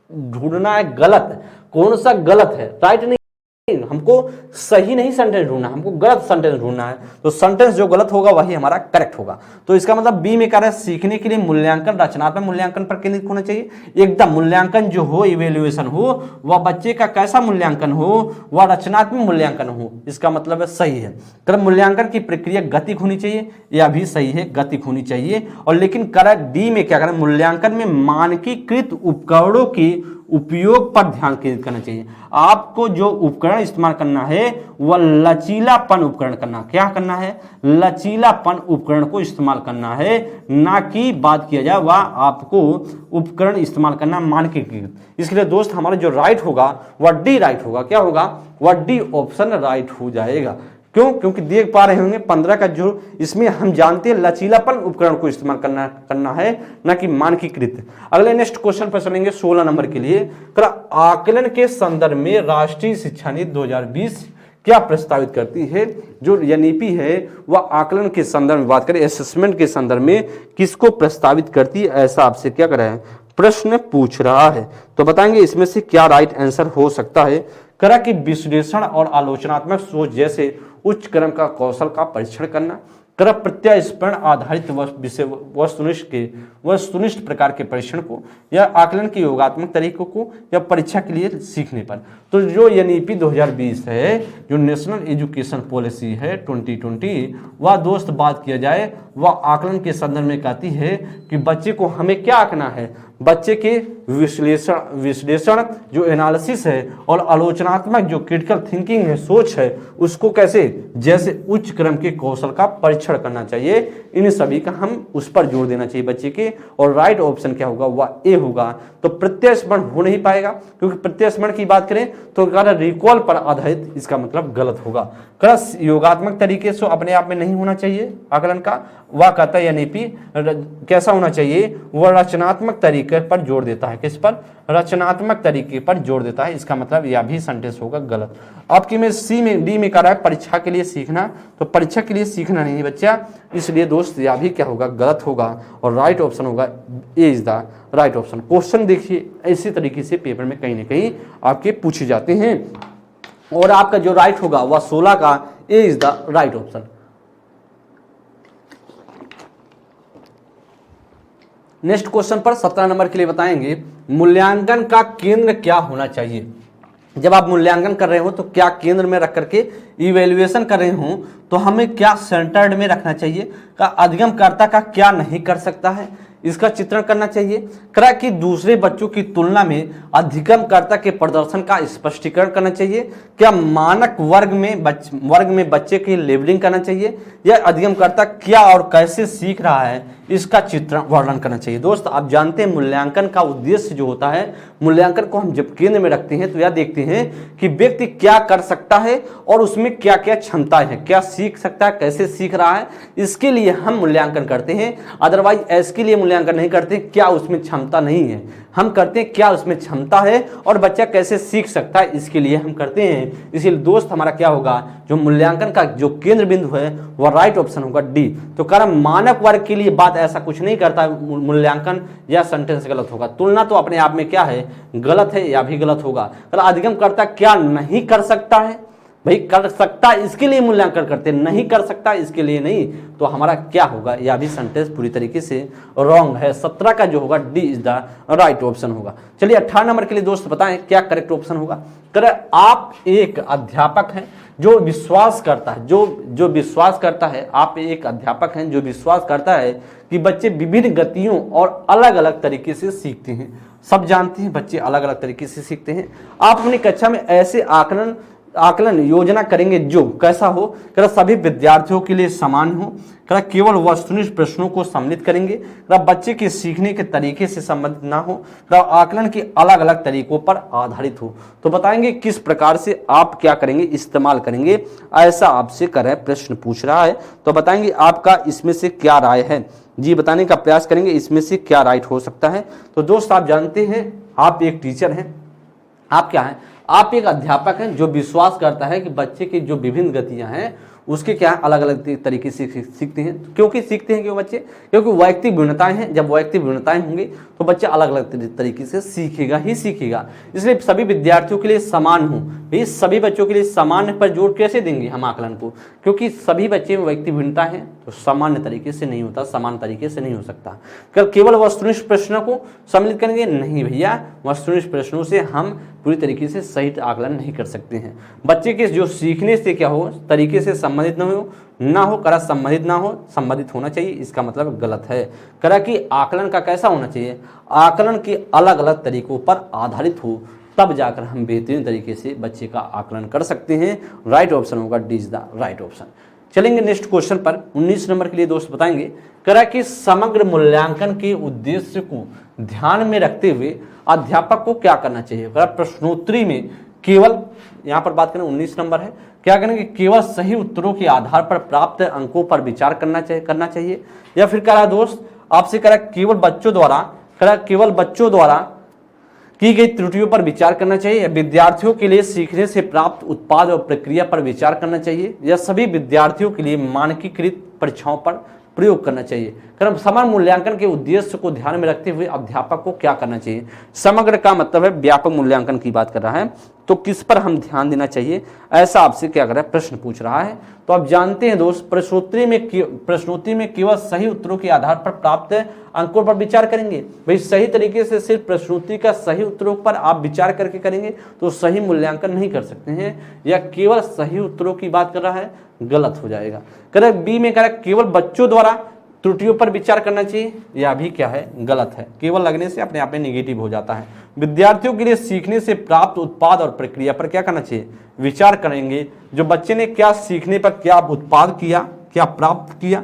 ढूंढना है गलत, कौन सा गलत है, राइट नहीं। हमको सही नहीं सेंटेंस ढूंढना, हमको गलत सेंटेंस ढूंढना है। तो सेंटेंस जो गलत होगा वही हमारा करेक्ट होगा। तो इसका मतलब बी में कह रहा है सीखने के लिए मूल्यांकन रचनात्मक मूल्यांकन पर केंद्रित होना चाहिए। एकदम मूल्यांकन जो हो, इवेल्युएशन हो, वह बच्चे का कैसा मूल्यांकन हो, वह रचनात्मक मूल्यांकन हो। इसका मतलब है सही है। कर मूल्यांकन की प्रक्रिया गतिक होनी चाहिए, यह भी सही है, गतिक होनी चाहिए। और लेकिन करेक्ट डी में क्या करें, मूल्यांकन में मानकीकृत उपकरणों की उपयोग पर ध्यान केंद्रित करना चाहिए। आपको जो उपकरण इस्तेमाल करना है वह लचीलापन उपकरण करना, क्या करना है, लचीलापन उपकरण को इस्तेमाल करना है, ना कि बात किया जाए वह आपको उपकरण इस्तेमाल करना मानकीकृत। इसलिए दोस्त हमारा जो राइट होगा वह डी राइट होगा। क्या होगा, वह डी ऑप्शन राइट हो जाएगा। क्यों, क्योंकि देख पा रहे होंगे 15 का जो इसमें हम जानते हैं लचीलापन उपकरण को इस्तेमाल करना है, ना कि मानकीकृत। अगले नेक्स्ट क्वेश्चन पर चलेंगे 16 नंबर के लिए। आकलन के संदर्भ में राष्ट्रीय शिक्षा नीति 2020 क्या प्रस्तावित करती है। जो एनईपी है वह आकलन के संदर्भ में बात करें, असेसमेंट के संदर्भ में किसको प्रस्तावित करती है, ऐसा आपसे क्या कर रहा है, प्रश्न पूछ रहा है। तो बताएंगे इसमें से क्या राइट आंसर हो सकता है। करा कि विश्लेषण और आलोचनात्मक सोच जैसे उच्च क्रम का कौशल का परीक्षण करना, कर प्रत्यास्पण आधारित वस्तुनिष्ठ प्रकार के परीक्षण को, या आकलन के योगात्मक तरीकों को, या परीक्षा के लिए सीखने पर। तो जो एनईपी 2020 है, जो नेशनल एजुकेशन पॉलिसी है 2020, वह दोस्त बात किया जाए वह आकलन के संदर्भ में कहती है कि बच्चे को हमें क्या आंकना है, बच्चे के विश्लेषण जो एनालिसिस है और आलोचनात्मक जो क्रिटिकल थिंकिंग है, सोच है, उसको कैसे, जैसे उच्च क्रम के कौशल का परीक्षण करना चाहिए। इन सभी का हम उस पर जोर देना चाहिए बच्चे के। और राइट ऑप्शन क्या होगा, वह ए होगा। तो प्रत्यास्पण हो नहीं पाएगा, क्योंकि प्रत्यास्पण की बात करें तो रिकॉल पर आधारित, इसका मतलब गलत होगा। योगात्मक तरीके से अपने आप में नहीं होना चाहिए आकलन का, वह कहता है एनईपी कैसा होना चाहिए, वह रचनात्मक तरीके पर जोर देता है। किस पर, रचनात्मक तरीके पर जोर देता है। इसका मतलब यह भी सेंटेंस होगा गलत। आपकी में सी में डी में कह रहा है परीक्षा के लिए सीखना, तो परीक्षा के लिए सीखना नहीं बच्चा, इसलिए दोस्त यह भी क्या होगा, गलत होगा। और राइट ऑप्शन होगा A is the right option. Question देखिए इसी तरीके से पेपर में कहीं ना कहीं आपके पूछे जाते हैं। और आपका जो राइट होगा वह 16 का A is the right option. Next question पर 17 नंबर के लिए बताएंगे, मूल्यांकन का केंद्र क्या होना चाहिए। जब आप मूल्यांकन कर रहे हो तो क्या केंद्र में रख करके इवेल्युएशन कर रहे हो तो हमें क्या सेंटर्ड में रखना चाहिए, का अधिगमकर्ता का क्या नहीं कर सकता है, इसका चित्रण करना चाहिए। करा कि दूसरे बच्चों की तुलना में अधिगमकर्ता के प्रदर्शन का स्पष्टीकरण करना चाहिए। क्या मानक वर्ग में बच्चे की लेबलिंग करना चाहिए, या अधिगमकर्ता क्या और कैसे सीख रहा है, इसका चित्रण वर्णन करना चाहिए। दोस्त आप जानते हैं मूल्यांकन का उद्देश्य जो होता है, मूल्यांकन को हम जब केंद्र में रखते हैं तो यह देखते हैं कि व्यक्ति क्या कर सकता है और उसमें क्या क्या क्षमताएं हैं, क्या सीख सकता है, कैसे सीख रहा है, इसके लिए हम मूल्यांकन करते हैं। अदरवाइज इसके लिए मूल्यांकन नहीं करते क्या उसमें क्षमता नहीं है, हम करते हैं क्या उसमें क्षमता है और बच्चा कैसे सीख सकता है, इसके लिए हम करते हैं। इसीलिए दोस्त हमारा क्या होगा, जो मूल्यांकन का जो केंद्र बिंदु है वह राइट ऑप्शन होगा डी। तो कारण मानक वर्ग के लिए बात ऐसा कुछ नहीं करता मूल्यांकन, या सेंटेंस गलत होगा। तुलना तो अपने आप में क्या है, गलत है, या भी गलत होगा। अधिगमकर्ता क्या नहीं कर सकता है, भाई कर सकता है इसके लिए मूल्यांकन करते, नहीं कर सकता इसके लिए नहीं। तो हमारा क्या होगा, यह भी सेंटेंस पूरी तरीके से रॉन्ग है। 17 का जो होगा D is the right option होगा। चलिए 18 नंबर के लिए दोस्त बताएं क्या करेक्ट ऑप्शन होगा। आप एक अध्यापक हैं जो विश्वास करता है, जो विश्वास करता है, आप एक अध्यापक हैं जो विश्वास करता है कि बच्चे विभिन्न गतियों और अलग अलग तरीके से सीखते हैं। सब जानते हैं बच्चे अलग अलग तरीके से सीखते हैं। आप अपनी कक्षा में ऐसे आकलन आकलन योजना करेंगे जो कैसा हो, करा सभी विद्यार्थियों के लिए समान हो, करा केवल वस्तुनिष्ठ प्रश्नों को सम्मिलित करेंगे, करा बच्चे के सीखने के तरीके से संबंधित ना हो, करा आकलन के अलग अलग तरीकों पर आधारित हो। तो बताएंगे किस प्रकार से आप क्या करेंगे, इस्तेमाल करेंगे, ऐसा आपसे कर प्रश्न पूछ रहा है। तो बताएंगे आपका इसमें से क्या राय है, जी बताने का प्रयास करेंगे इसमें से क्या राइट हो सकता है। तो दोस्त आप जानते हैं आप एक टीचर हैं, आप क्या हैं, आप एक अध्यापक हैं जो विश्वास करता है कि बच्चे की जो विभिन्न गतियां हैं उसके क्या अलग अलग तरीके से सीखते हैं। क्योंकि सीखते हैं क्यों बच्चे, क्योंकि वैयक्तिक भिन्नताएं हैं। जब वैयक्तिक भिन्नताएं होंगी तो बच्चा अलग अलग तरीके से सीखेगा ही सीखेगा। इसलिए सभी विद्यार्थियों के लिए समान हो, भाई सभी बच्चों के लिए समान पर जोर कैसे देंगे हम आकलन को, क्योंकि सभी बच्चे में वैयक्तिक भिन्नता है तो सामान्य तरीके से नहीं होता, समान तरीके से नहीं हो सकता। केवल वस्तुनिष्ठ प्रश्नों को सम्मिलित करेंगे, नहीं भैया, वस्तुनिष्ठ प्रश्नों से हम पूरी तरीके से सही आकलन नहीं कर सकते हैं। बच्चे के जो सीखने से क्या हो तरीके से संबंधित ना हो करा संबंधित ना हो, संबंधित होना चाहिए, इसका मतलब गलत है। करा कि आकलन का कैसा होना चाहिए, आकलन के अलग अलग तरीकों पर आधारित हो, तब जाकर हम बेहतरीन तरीके से बच्चे का आकलन कर सकते हैं। राइट ऑप्शन होगा, D is the right option. चलेंगे नेक्स्ट क्वेश्चन पर। 19 नंबर के लिए दोस्त बताएंगे, करा कि समग्र मूल्यांकन के उद्देश्य को ध्यान में रखते हुए अध्यापक को क्या करना चाहिए। करा प्रश्नोत्तरी में केवल, यहां पर बात करें 19 नंबर है, क्या करेंगे, केवल सही उत्तरों के आधार पर प्राप्त अंकों पर विचार करना चाहिए, या फिर करा दोस्त आपसे करा केवल बच्चों द्वारा की गई त्रुटियों पर विचार करना चाहिए, या विद्यार्थियों के लिए सीखने से प्राप्त उत्पाद और प्रक्रिया पर विचार करना चाहिए, या सभी विद्यार्थियों के लिए मानकीकृत परीक्षाओं पर प्रयोग करना चाहिए। कारण समान मूल्यांकन के उद्देश्य को ध्यान में रखते हुए अध्यापक को क्या करना चाहिए। समग्र का मतलब है व्यापक मूल्यांकन की बात कर रहा है, तो किस पर हम ध्यान देना चाहिए, ऐसा आपसे क्या कर रहा है, प्रश्न पूछ रहा है। तो आप जानते हैं दोस्त प्रश्नोत्तरी में केवल सही उत्तरों के आधार पर प्राप्त अंकों पर विचार करेंगे। भाई सही तरीके से सिर्फ प्रश्नोत्तरी का सही उत्तरों पर आप विचार करके करेंगे तो सही मूल्यांकन नहीं कर सकते हैं, या केवल सही उत्तरों की बात कर रहा है, गलत हो जाएगा। करेक्ट बी में करेक्ट केवल बच्चों द्वारा त्रुटियों पर विचार करना चाहिए, या भी क्या है, गलत है। केवल लगने से अपने आप में निगेटिव हो जाता है। विद्यार्थियों के लिए सीखने से प्राप्त उत्पाद और प्रक्रिया पर क्या करना चाहिए, विचार करेंगे। जो बच्चे ने क्या सीखने पर क्या उत्पाद किया, क्या प्राप्त किया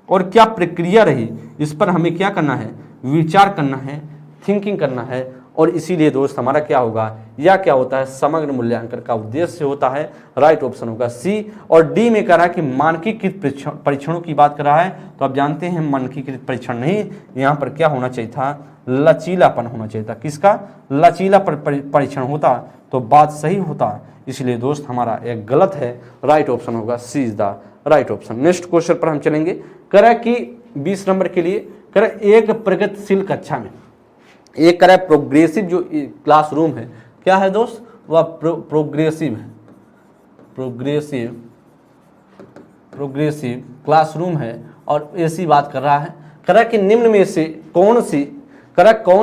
और क्या प्रक्रिया रही, इस पर हमें क्या करना है, विचार करना है, थिंकिंग करना है। और इसीलिए दोस्त हमारा क्या होगा, या क्या होता है, समग्र मूल्यांकन का उद्देश्य होता है। राइट ऑप्शन होगा सी। और डी में कह रहा है कि मानकीकृत परीक्षणों की बात कर रहा है, तो आप जानते हैं मानकीकृत परीक्षण नहीं, यहाँ पर क्या होना चाहिए था, लचीलापन होना चाहिए था। किसका, लचीला परीक्षण होता तो बात सही होता। इसलिए दोस्त हमारा एक गलत है। राइट ऑप्शन होगा C is the right option. Next question पर हम चलेंगे। कह रहा है कि 20 नंबर के लिए कह रहा है एक प्रगतिशील कक्षा में एक कह रहा है प्रोग्रेसिव जो क्लासरूम है, क्या है दोस्त, वह प्रोग्रेसिव है, प्रोग्रेसिव क्लासरूम है। और ऐसी बात कर रहा है, कह रहा है कि निम्न में से कौन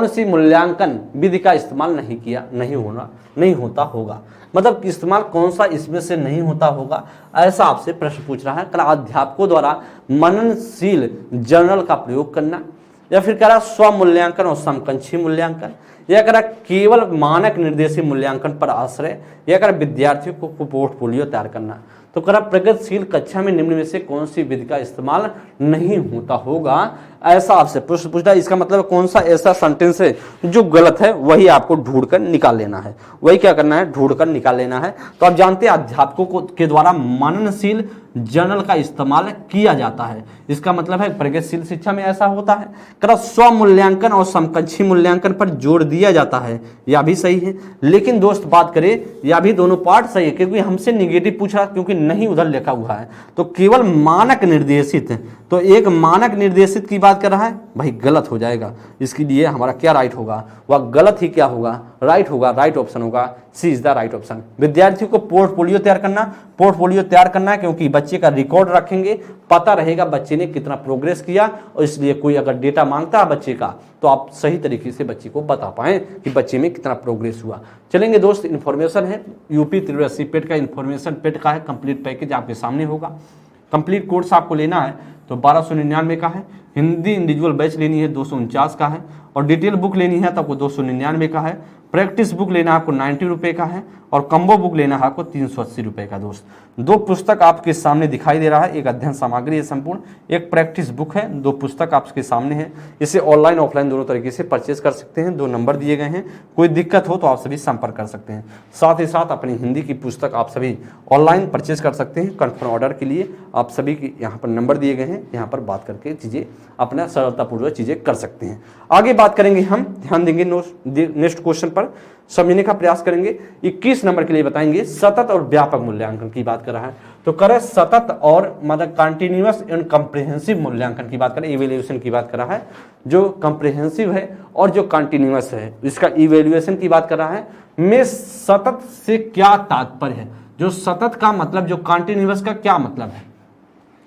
सी मूल्यांकन विधि का इस्तेमाल नहीं होता होगा। मतलब इस्तेमाल कौन सा इसमें से नहीं होता होगा, ऐसा आपसे प्रश्न पूछ रहा है। कह रहा अध्यापकों द्वारा मननशील जर्नल का प्रयोग करना, या फिर कह रहा स्व मूल्यांकन और समकक्षी मूल्यांकन, या कह रहा केवल मानक निर्देशित मूल्यांकन पर आश्रय, या कह रहा विद्यार्थियों को पोर्टफोलियो तैयार करना। तो कह रहा प्रगतिशील कक्षा में निम्न में से कौन सी विधि का इस्तेमाल नहीं होता होगा, ऐसा आपसे प्रश्न पूछता है। इसका मतलब कौन सा ऐसा सेंटेंस है जो गलत है, वही आपको ढूंढ कर निकाल लेना है, वही क्या करना है, ढूंढ कर निकाल लेना है। तो आप जानते हैं अध्यापकों के द्वारा मननशील जर्नल का इस्तेमाल किया जाता है, इसका मतलब है प्रगतिशील शिक्षा में ऐसा होता है। कह स्व मूल्यांकन और समकक्षी मूल्यांकन पर जोर दिया जाता है, यह भी सही है। लेकिन दोस्त बात करें, यह भी दोनों पार्ट सही है, क्योंकि हमसे निगेटिव पूछा, क्योंकि नहीं उधर लिखा हुआ है। तो केवल मानक निर्देशित, तो एक मानक निर्देशित की बात कर रहा है, भाई गलत हो जाएगा। इसके लिए हमारा क्या राइट होगा, वह गलत ही क्या होगा, राइट होगा। राइट ऑप्शन होगा C is the right option. विद्यार्थियों को पोर्टफोलियो तैयार करना है, क्योंकि बच्चे का रिकॉर्ड रखेंगे, पता रहेगा बच्चे ने कितना प्रोग्रेस किया, और इसलिए कोई अगर डेटा मांगता है बच्चे का तो आप सही तरीके से बच्चे को बता पाएं कि बच्चे में कितना प्रोग्रेस हुआ। चलेंगे दोस्त, इन्फॉर्मेशन है यूपी 83 पेट का, इन्फॉर्मेशन पेट का है, कंप्लीट पैकेज आपके सामने होगा। कंप्लीट कोर्स आपको लेना है तो 1299 का है। हिंदी इंडिविजुअल बैच लेनी है 249 का है, और डिटेल बुक लेनी है तो आपको 299 का है। प्रैक्टिस बुक लेना है आपको 90 रुपये का है, और कम्बो बुक लेना है आपको 380 रुपये का। दोस्त 2 पुस्तक आपके सामने दिखाई दे रहा है, एक अध्ययन सामग्री है संपूर्ण, एक प्रैक्टिस बुक है। 2 पुस्तक आपके सामने है, इसे ऑनलाइन ऑफलाइन दोनों तरीके से परचेज कर सकते हैं। 2 नंबर दिए गए हैं, कोई दिक्कत हो तो आप सभी संपर्क कर सकते हैं। साथ ही साथ अपनी हिंदी की पुस्तक आप सभी ऑनलाइन परचेज कर सकते हैं। कन्फर्म ऑर्डर के लिए आप सभी की यहाँ पर नंबर दिए गए हैं, यहाँ पर बात करके चीज़ें अपना सरलतापूर्वक चीज़ें कर सकते हैं। आगे बात करेंगे हम, ध्यान देंगे नेक्स्ट क्वेश्चन पर समझने का प्रयास करेंगे। 21 नंबर के लिए बताएंगे सतत और व्यापक मूल्यांकन की बात कर रहा है, तो करें सतत और मतलब कंटिन्यूअस एंड कॉम्प्रिहेंसिव मूल्यांकन की बात करें, इवैल्यूएशन की बात कर रहा है। जो कॉम्प्रिहेंसिव है और जो कंटिन्यूअस है, इसका इवैल्यूएशन की बात कर रहा है। में सतत से क्या तात्पर्य है, जो सतत का मतलब, जो कंटिन्यूअस का क्या मतलब है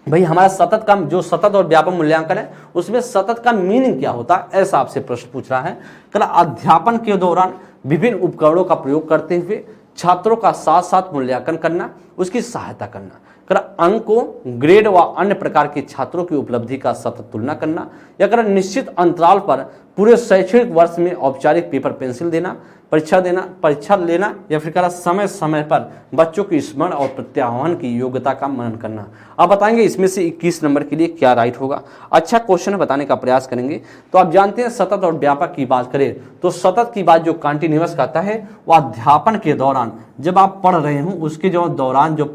भाई। हमारा सतत का जो सतत और व्यापक मूल्यांकन है, उसमें सतत का मीनिंग क्या होता है, ऐसा आपसे प्रश्न पूछ रहा है। अध्यापन के दौरान विभिन्न उपकरणों का प्रयोग करते हुए छात्रों का साथ साथ मूल्यांकन करना, उसकी सहायता करना। अंकों, ग्रेड व अन्य प्रकार के छात्रों की उपलब्धि का सतत तुलना करना, या निश्चित अंतराल पर पूरे शैक्षणिक वर्ष में औपचारिक पेपर पेंसिल देना, परीक्षा लेना, या फिर समय समय पर बच्चों की स्मरण और प्रत्याह्वान की योग्यता का मनन करना। अब बताएंगे इसमें से 21 नंबर के लिए क्या राइट होगा। अच्छा क्वेश्चन बताने का प्रयास करेंगे। तो आप जानते हैं सतत और व्यापक की बात करें तो सतत की बात जो कंटिन्यूअस कहता है, वह अध्यापन के दौरान जब आप पढ़ रहे हो उसके जो दौरान जो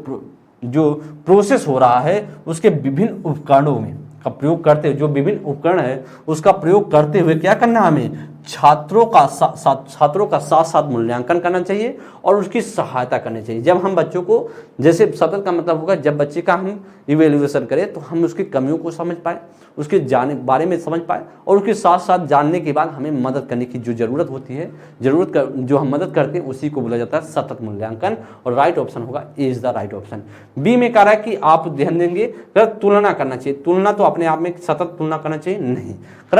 प्रोसेस हो रहा है, उसके विभिन्न उपकरणों में का प्रयोग करते हुए, जो विभिन्न उपकरण है उसका प्रयोग करते हुए क्या करना, हमें छात्रों का साथ साथ मूल्यांकन करना चाहिए और उसकी सहायता करनी चाहिए। जब हम बच्चों को, जैसे सतत का मतलब होगा जब बच्चे का हम इवैल्यूएशन करें तो हम उसकी कमियों को समझ पाए, उसके बारे में समझ पाए, और उसके साथ साथ जानने के बाद हमें मदद करने की जो जरूरत होती है, जो हम मदद करते हैं उसी को बोला जाता है सतत मूल्यांकन। और राइट ऑप्शन होगा A is the right option. B में कह रहा है कि आप ध्यान देंगे तुलना करना चाहिए। तुलना तो अपने आप में सतत तुलना करना चाहिए नहीं,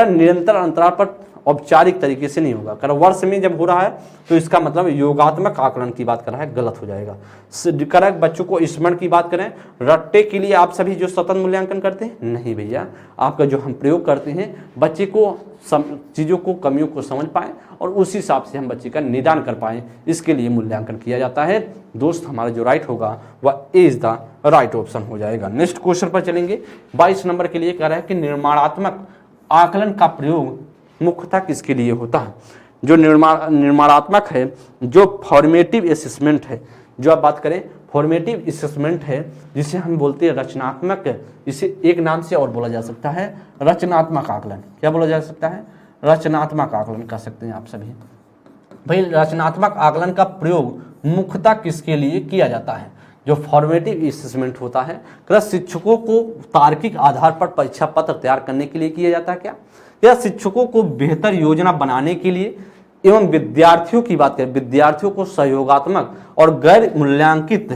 निरंतर अंतराल पर औपचारिक तरीके से नहीं होगा। वर्ष में जब हो रहा है तो इसका मतलब योगात्मक आकलन की बात कर रहा है, गलत हो जाएगा। बच्चों को स्मरण की बात करें, रट्टे के लिए आप सभी जो सतत मूल्यांकन करते हैं, नहीं भैया, आपका जो हम प्रयोग करते हैं बच्चे को चीज़ों को, कमियों को समझ पाए और उस हिसाब से हम बच्चे का निदान कर पाए, इसके लिए मूल्यांकन किया जाता है। दोस्त हमारा जो राइट होगा वह ए इज द राइट ऑप्शन हो जाएगा। नेक्स्ट क्वेश्चन पर चलेंगे। 22 नंबर के लिए कह रहा है कि निर्माणात्मक आकलन का प्रयोग मुख्यतः किसके लिए होता है। जो निर्माणात्मक है, जो फॉर्मेटिव असेसमेंट है, जो आप बात करें फॉर्मेटिव असेसमेंट है, जिसे हम बोलते हैं रचनात्मक, इसे एक नाम से और बोला जा सकता है रचनात्मक आकलन। क्या बोला जा सकता है, रचनात्मक आकलन कह सकते हैं आप सभी। भाई रचनात्मक आकलन का प्रयोग मुख्यतः किसके लिए किया जाता है, जो फॉर्मेटिव असेसमेंट होता है, शिक्षकों को तार्किक आधार पर परीक्षा पत्र तैयार करने के लिए किया जाता है क्या, या शिक्षकों को बेहतर योजना बनाने के लिए एवं विद्यार्थियों की बात करें, विद्यार्थियों को सहयोगात्मक और गैर मूल्यांकित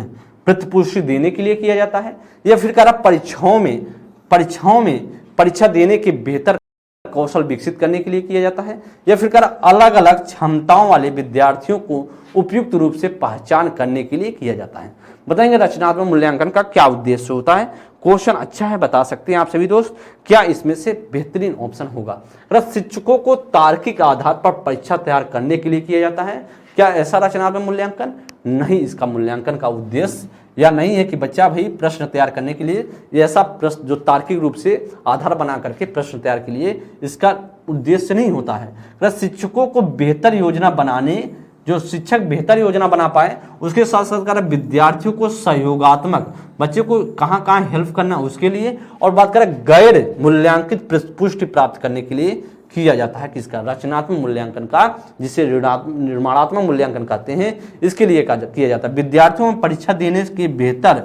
प्रतिपुष्टि देने के लिए किया जाता है, या फिर कह रहा परीक्षाओं में परीक्षा देने के बेहतर कौशल विकसित करने के लिए किया जाता है, या फिर कह रहा अलग अलग क्षमताओं वाले विद्यार्थियों को उपयुक्त रूप से पहचान करने के लिए किया जाता है। बताएंगे रचनात्मक मूल्यांकन का क्या उद्देश्य होता है। क्वेश्चन अच्छा है, बता सकते हैं आप सभी दोस्त, क्या इसमें से बेहतरीन ऑप्शन होगा। शिक्षकों को तार्किक आधार पर परीक्षा तैयार करने के लिए किया जाता है, क्या ऐसा रचनात्मक मूल्यांकन नहीं। इसका मूल्यांकन का उद्देश्य या नहीं है कि बच्चा भाई प्रश्न तैयार करने के लिए, ऐसा प्रश्न जो तार्किक रूप से आधार बना करके प्रश्न तैयार के लिए, इसका उद्देश्य नहीं होता है। शिक्षकों को बेहतर योजना बनाने, जो शिक्षक बेहतर योजना बना पाए, उसके साथ साथ विद्यार्थियों को सहयोगात्मक, बच्चे को कहाँ कहाँ हेल्प करना उसके लिए, और बात करें गैर मूल्यांकित पुष्टि प्राप्त करने के लिए किया जाता है किसका, रचनात्मक मूल्यांकन का, जिसे निर्माणात्मक मूल्यांकन कहते हैं, इसके लिए किया जाता है। विद्यार्थियों में परीक्षा देने के बेहतर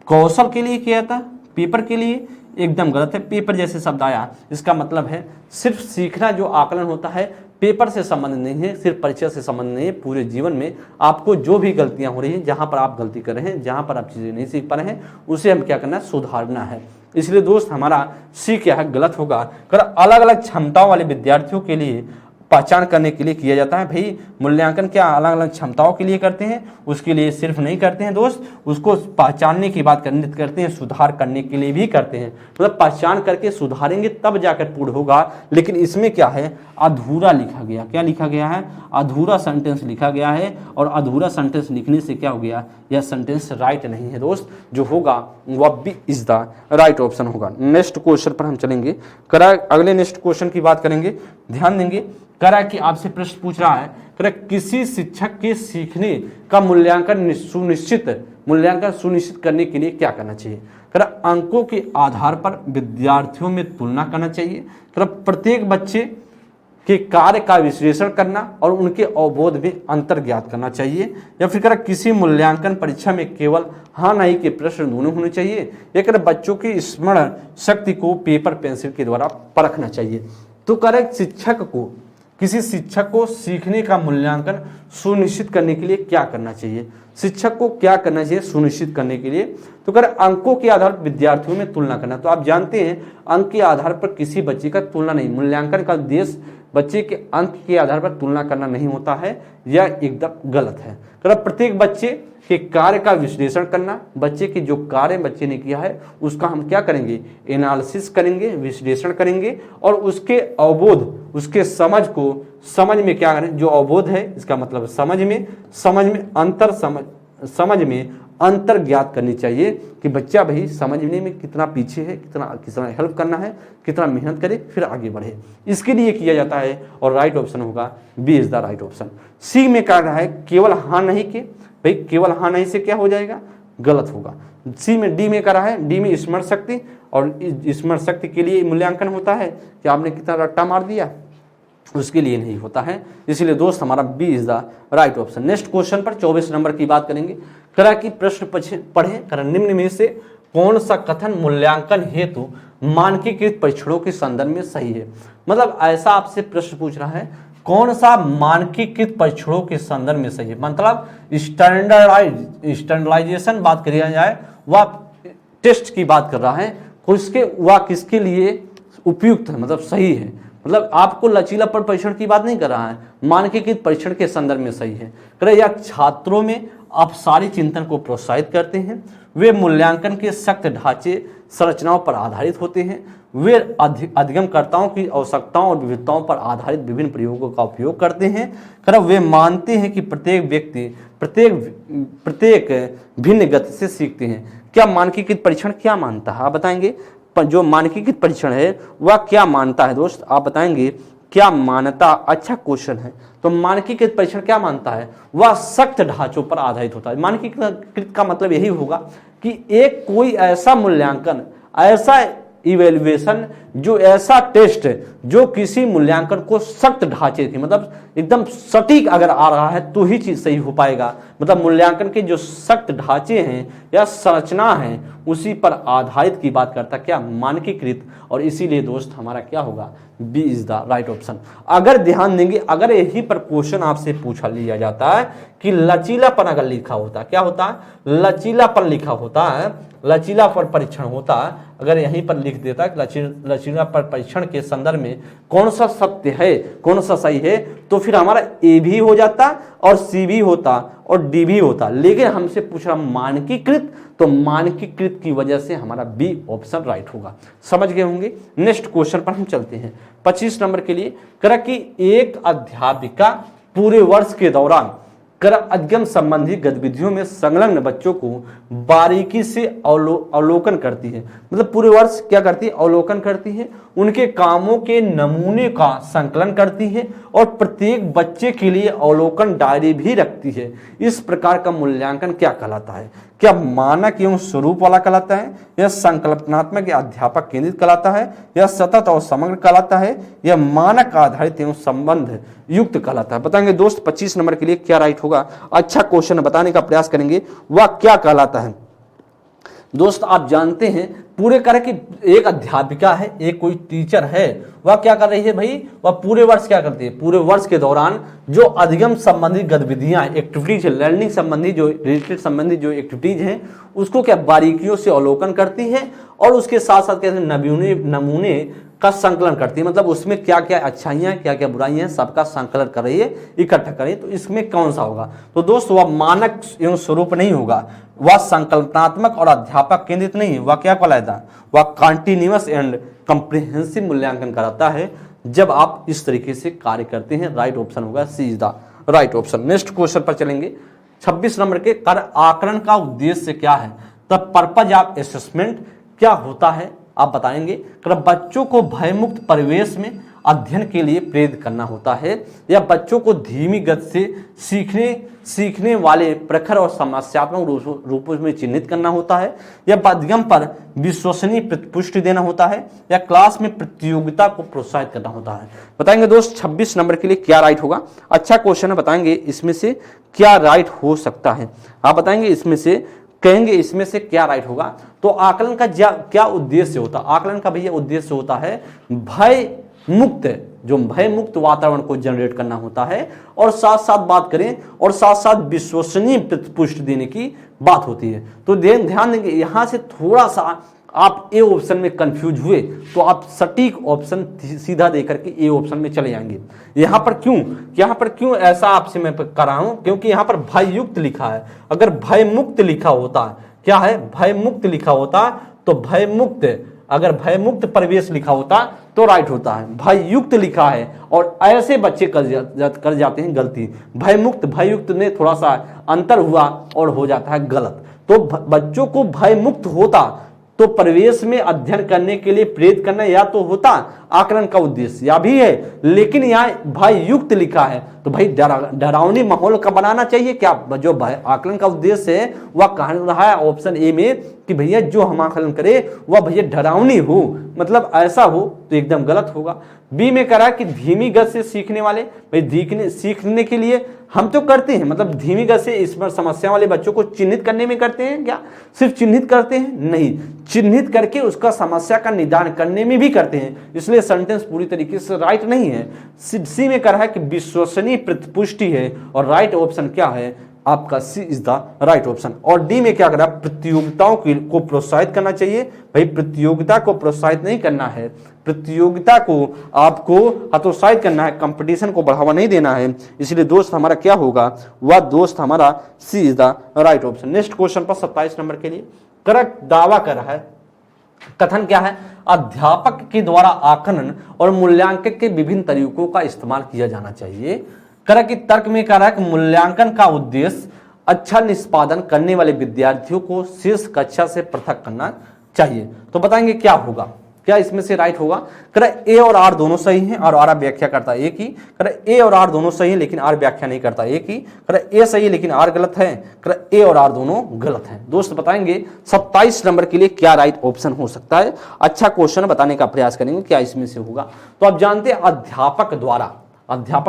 कौशल के लिए किया जाता है, पेपर के लिए एकदम गलत है। पेपर जैसे शब्द आया, इसका मतलब है सिर्फ सीखना, जो आकलन होता है पेपर से संबंध नहीं है, सिर्फ परीक्षा से संबंध नहीं है। पूरे जीवन में आपको जो भी गलतियां हो रही हैं, जहां पर आप गलती कर रहे हैं, जहां पर आप चीजें नहीं सीख पा रहे हैं, उसे हम क्या करना है, सुधारना है। इसलिए दोस्त हमारा सी क्या है, गलत होगा। अलग अलग क्षमताओं वाले विद्यार्थियों के लिए पहचान करने के लिए किया जाता है। भाई मूल्यांकन क्या अलग अलग क्षमताओं के लिए करते हैं, उसके लिए सिर्फ नहीं करते हैं दोस्त, उसको पहचानने की बात करते हैं, सुधार करने के लिए भी करते हैं। मतलब पहचान करके सुधारेंगे तब जाकर पूर्ण होगा। लेकिन इसमें क्या है, अधूरा लिखा गया। क्या लिखा गया है, अधूरा सेंटेंस लिखा गया है। और अधूरा सेंटेंस लिखने से क्या हो गया, यह सेंटेंस राइट नहीं है दोस्त। जो होगा वह b is the right option होगा। नेक्स्ट क्वेश्चन पर हम चलेंगे। करा अगले नेक्स्ट क्वेश्चन की बात करेंगे, ध्यान देंगे। करा कि आपसे प्रश्न पूछ रहा है, करा किसी शिक्षक के सीखने का मूल्यांकन सुनिश्चित करने के लिए क्या करना चाहिए। करा अंकों के आधार पर विद्यार्थियों में तुलना करना चाहिए। करा प्रत्येक बच्चे के कार्य का विश्लेषण करना और उनके अवबोध में अंतर ज्ञात करना चाहिए। या फिर करा किसी मूल्यांकन परीक्षा में केवल हाँ नहीं के प्रश्न दोनों होने चाहिए। या करा बच्चों की स्मरण शक्ति को पेपर पेंसिल के द्वारा परखना चाहिए। तो करा किसी शिक्षक को सीखने का मूल्यांकन सुनिश्चित करने के लिए क्या करना चाहिए, शिक्षक को क्या करना चाहिए सुनिश्चित करने के लिए। तो कर अंकों के आधार पर विद्यार्थियों में तुलना करना। तो आप जानते हैं अंक के आधार पर किसी बच्चे का तुलना नहीं, मूल्यांकन का उद्देश्य बच्चे के अंक के आधार पर तुलना करना नहीं होता है, यह एकदम गलत है। कर प्रत्येक बच्चे के कार्य का विश्लेषण करना, बच्चे के जो कार्य बच्चे ने किया है उसका हम क्या करेंगे, एनालिसिस करेंगे, विश्लेषण करेंगे। और उसके अवबोध, उसके समझ में क्या करें, जो अवबोध है इसका मतलब समझ में अंतर ज्ञात करनी चाहिए कि बच्चा भाई समझने में कितना पीछे है, कितना हेल्प करना है, कितना मेहनत करे फिर आगे बढ़े, इसके लिए किया जाता है। और राइट ऑप्शन होगा B is the right option. C में क्या रहा है, केवल हाँ नहीं के, भाई केवल हाँ नहीं से क्या हो जाएगा, गलत होगा। सी में डी में करा है, डी में स्मरण शक्ति, और स्मरण शक्ति के लिए मूल्यांकन होता है कि आपने कितना रट्टा मार दिया, उसके लिए नहीं होता है। इसलिए दोस्त हमारा b is the right option. Next question पर 24 नंबर की बात करेंगे। करा कि प्रश्न पढ़े, करा निम्न में से कौन सा कथन मूल्यांकन हेतु मानकीकृत परीक्षणों के संदर्भ में सही है। मतलब ऐसा आपसे प्रश्न पूछ रहा है, कौन सा मानकीकृत परीक्षणों के संदर्भ में सही है, मतलब स्टैंडर्डाइजेशन बात करी जाए, वह टेस्ट की बात कर रहा है, वह किसके लिए उपयुक्त है, मतलब सही है। मतलब आपको लचीलापन परीक्षण की बात नहीं कर रहा है, मानकीकृत परीक्षण के संदर्भ में सही है। करे या छात्रों में अपसारी चिंतन को प्रोत्साहित करते हैं, वे मूल्यांकन के सख्त ढांचे संरचनाओं पर आधारित होते हैं, वे अधिगमकर्ताओं की आवश्यकताओं और विविधताओं पर आधारित विभिन्न प्रयोगों का उपयोग करते हैं। करब वे मानते हैं कि प्रत्येक व्यक्ति प्रत्येक भिन्न गति से सीखते हैं। क्या मानकीकृत परीक्षण क्या मानता है, आप बताएंगे। जो मानकीकृत परीक्षण है वह क्या मानता है दोस्त, आप बताएंगे क्या मानता। अच्छा क्वेश्चन है। तो मानकीकृत परीक्षण क्या मानता है, वह सख्त ढांचों पर आधारित होता है। मानकीकृत का मतलब यही होगा कि एक कोई ऐसा मूल्यांकन, ऐसा इवेल्युएशन, जो ऐसा टेस्ट जो किसी मूल्यांकन को सख्त ढांचे थी, मतलब एकदम सटीक अगर आ रहा है तो ही चीज सही हो पाएगा। मतलब मूल्यांकन के जो सख्त ढांचे हैं या संरचना है उसी पर आधारित की बात करता क्या, मानकीकृत। और इसीलिए दोस्त हमारा क्या होगा, B is the right option. अगर ध्यान देंगे, अगर यही पर क्वेश्चन आपसे पूछा लिया जाता है कि लचीलापन अगर लिखा होता, क्या होता है, लचीलापन लिखा होता है, लचीलापन परीक्षण होता, अगर यहीं पर लिख देता कि लचीलापन परीक्षण के संदर्भ में कौन सा सत्य है, कौन सा सही है, तो फिर हमारा ए भी हो जाता और सी भी होता और डी भी होता। लेकिन हमसे पूछ रहा मानकीकृत, तो मानकीकृत की वजह से हमारा बी ऑप्शन राइट होगा। समझ गए होंगे। नेक्स्ट क्वेश्चन पर हम चलते हैं 25 नंबर के लिए। करा कि एक अध्यापिका पूरे वर्ष के दौरान कर अध्ययन संबंधी गतिविधियों में संलग्न बच्चों को बारीकी से अवलोकन करती है। मतलब पूरे वर्ष क्या करती है, अवलोकन करती है, उनके कामों के नमूने का संकलन करती है और प्रत्येक बच्चे के लिए अवलोकन डायरी भी रखती है। इस प्रकार का मूल्यांकन क्या कहलाता है, क्या मानक एवं स्वरूप वाला कहलाता है, या संकल्पनात्मक या अध्यापक केंद्रित कहलाता है, या सतत और समग्र कहलाता है, या मानक आधारित एवं संबंध युक्त कहलाता है। बताएंगे दोस्त 25 नंबर के लिए क्या राइट होगा। अच्छा क्वेश्चन बताने का प्रयास करेंगे, वह क्या कहलाता है। दोस्त आप जानते हैं पूरे करे कि एक अध्यापिका है, एक कोई टीचर है, वह क्या कर रही है भाई, वह पूरे वर्ष क्या करती है, पूरे वर्ष के दौरान जो अधिगम संबंधी गतिविधियां, एक्टिविटीज है, लर्निंग संबंधी जो रिलेटेड संबंधी जो एक्टिविटीज हैं उसको क्या बारीकियों से अवलोकन करती है और उसके साथ साथ क्या नमूने का संकलन करती है, मतलब उसमें क्या क्या अच्छाइयाँ क्या क्या बुराइयाँ हैं सबका संकलन कर रही है, इकट्ठा कर रही है। तो इसमें कौन सा होगा? तो दोस्त वह मानक एवं स्वरूप नहीं होगा, वह संकल्पनात्मक और अध्यापक केंद्रित नहीं है, वह क्या कहलाता? वह कंटिन्यूअस एंड कंप्रिहेंसिव मूल्यांकन कराता है जब आप इस तरीके से कार्य करते हैं। राइट ऑप्शन होगा C is the right option. Next question पर चलेंगे 26 नंबर के, कर आकलन का उद्देश्य क्या है? द पर्पज ऑफ असेसमेंट क्या होता है आप बताएंगे? कर बच्चों को भयमुक्त परिवेश में अध्ययन के लिए प्रेरित करना होता है, या बच्चों को धीमी गति से सीखने वाले प्रखर और समस्यात्मक रूपों में चिन्हित करना होता है, या माध्यम पर विश्वसनीय पुष्टि देना होता है, या क्लास में प्रतियोगिता को प्रोत्साहित करना होता है? बताएंगे दोस्त 26 नंबर के लिए क्या राइट होगा? अच्छा क्वेश्चन है, बताएंगे इसमें से क्या राइट हो सकता है? आप बताएंगे इसमें से, कहेंगे इसमें से क्या राइट होगा? तो आकलन का क्या उद्देश्य होता है? आकलन का भैया उद्देश्य होता है भय मुक्त वातावरण को जनरेट करना होता है, और साथ साथ बात करें और साथ साथ विश्वसनीय पुष्टि देने की बात होती है। तो ध्यान देंगे, यहां से थोड़ा सा आप ए ऑप्शन में कंफ्यूज हुए तो आप सटीक ऑप्शन सीधा देकर के ए ऑप्शन में चले जाएंगे। यहाँ पर क्यों ऐसा आपसे मैं कर रहा हूं? क्योंकि यहाँ पर भय युक्त लिखा है। अगर भय मुक्त लिखा होता, क्या है? भय मुक्त लिखा होता तो भय मुक्त, अगर भय मुक्त परिवेश लिखा होता तो राइट होता है। भय युक्त लिखा है और ऐसे बच्चे कर जाते हैं गलती। भय युक्त में थोड़ा सा अंतर हुआ और हो जाता है गलत। तो बच्चों को भय मुक्त होता तो परिवेश में अध्ययन करने के लिए प्रेरित करना या तो होता आकलन का उद्देश्य, या भी है, लेकिन यहाँ भय युक्त लिखा है तो भाई डरावनी माहौल का बनाना चाहिए। क्या जो आकलन का उद्देश्य है वह कह रहा है ऑप्शन ए में कि भैया जो हम आकलन करें वह भैया डरावनी हो, मतलब ऐसा हो, तो एकदम गलत होगा। बी में कह रहा है कि धीमी गति से सीखने वाले, भाई सीखने के लिए हम तो करते हैं, मतलब धीमी गति से इस पर समस्या वाले बच्चों को चिन्हित करने में करते हैं। क्या सिर्फ चिन्हित करते हैं? नहीं, चिन्हित करके उसका समस्या का निदान करने में भी करते हैं, इसलिए सेंटेंस पूरी तरीके से राइट नहीं है। सी में कह रहा है कि विश्वसनीय प्रतिपुष्टि है, और राइट ऑप्शन क्या है आपका? सी इज द राइट ऑप्शन। और डी में क्या कर रहा है? प्रतियोगिताओं को प्रोत्साहित करना चाहिए। भाई प्रतियोगिता को प्रोत्साहित नहीं करना है, प्रतियोगिता को आपको हतोत्साहित करना है, कंपटीशन को बढ़ावा नहीं देना है। इसलिए दोस्त हमारा क्या होगा? वह दोस्त हमारा C is the right option. Next question पर 27 नंबर के लिए करेक्ट दावा कर रहा है, कथन क्या है? अध्यापक के द्वारा आकलन और मूल्यांकन के विभिन्न तरीकों का इस्तेमाल किया जाना चाहिए। करा कि तर्क में कह रहा है कि मूल्यांकन का उद्देश्य अच्छा निष्पादन करने वाले विद्यार्थियों को शीर्ष कक्षा से पृथक करना चाहिए। तो बताएंगे क्या होगा, क्या इसमें से राइट होगा? कह रहा ए और आर दोनों सही हैं और आर व्याख्या करता है एक ही। कह रहा ए और आर दोनों सही हैं लेकिन आर व्याख्या नहीं करता एक ही। कह रहा ए सही है लेकिन आर गलत है। कह रहा ए और आर दोनों गलत हैं। दोस्त बताएंगे 27 नंबर के लिए क्या राइट ऑप्शन हो सकता है? अच्छा क्वेश्चन बताने का प्रयास करेंगे क्या इसमें से होगा। तो आप जानते हैं अध्यापक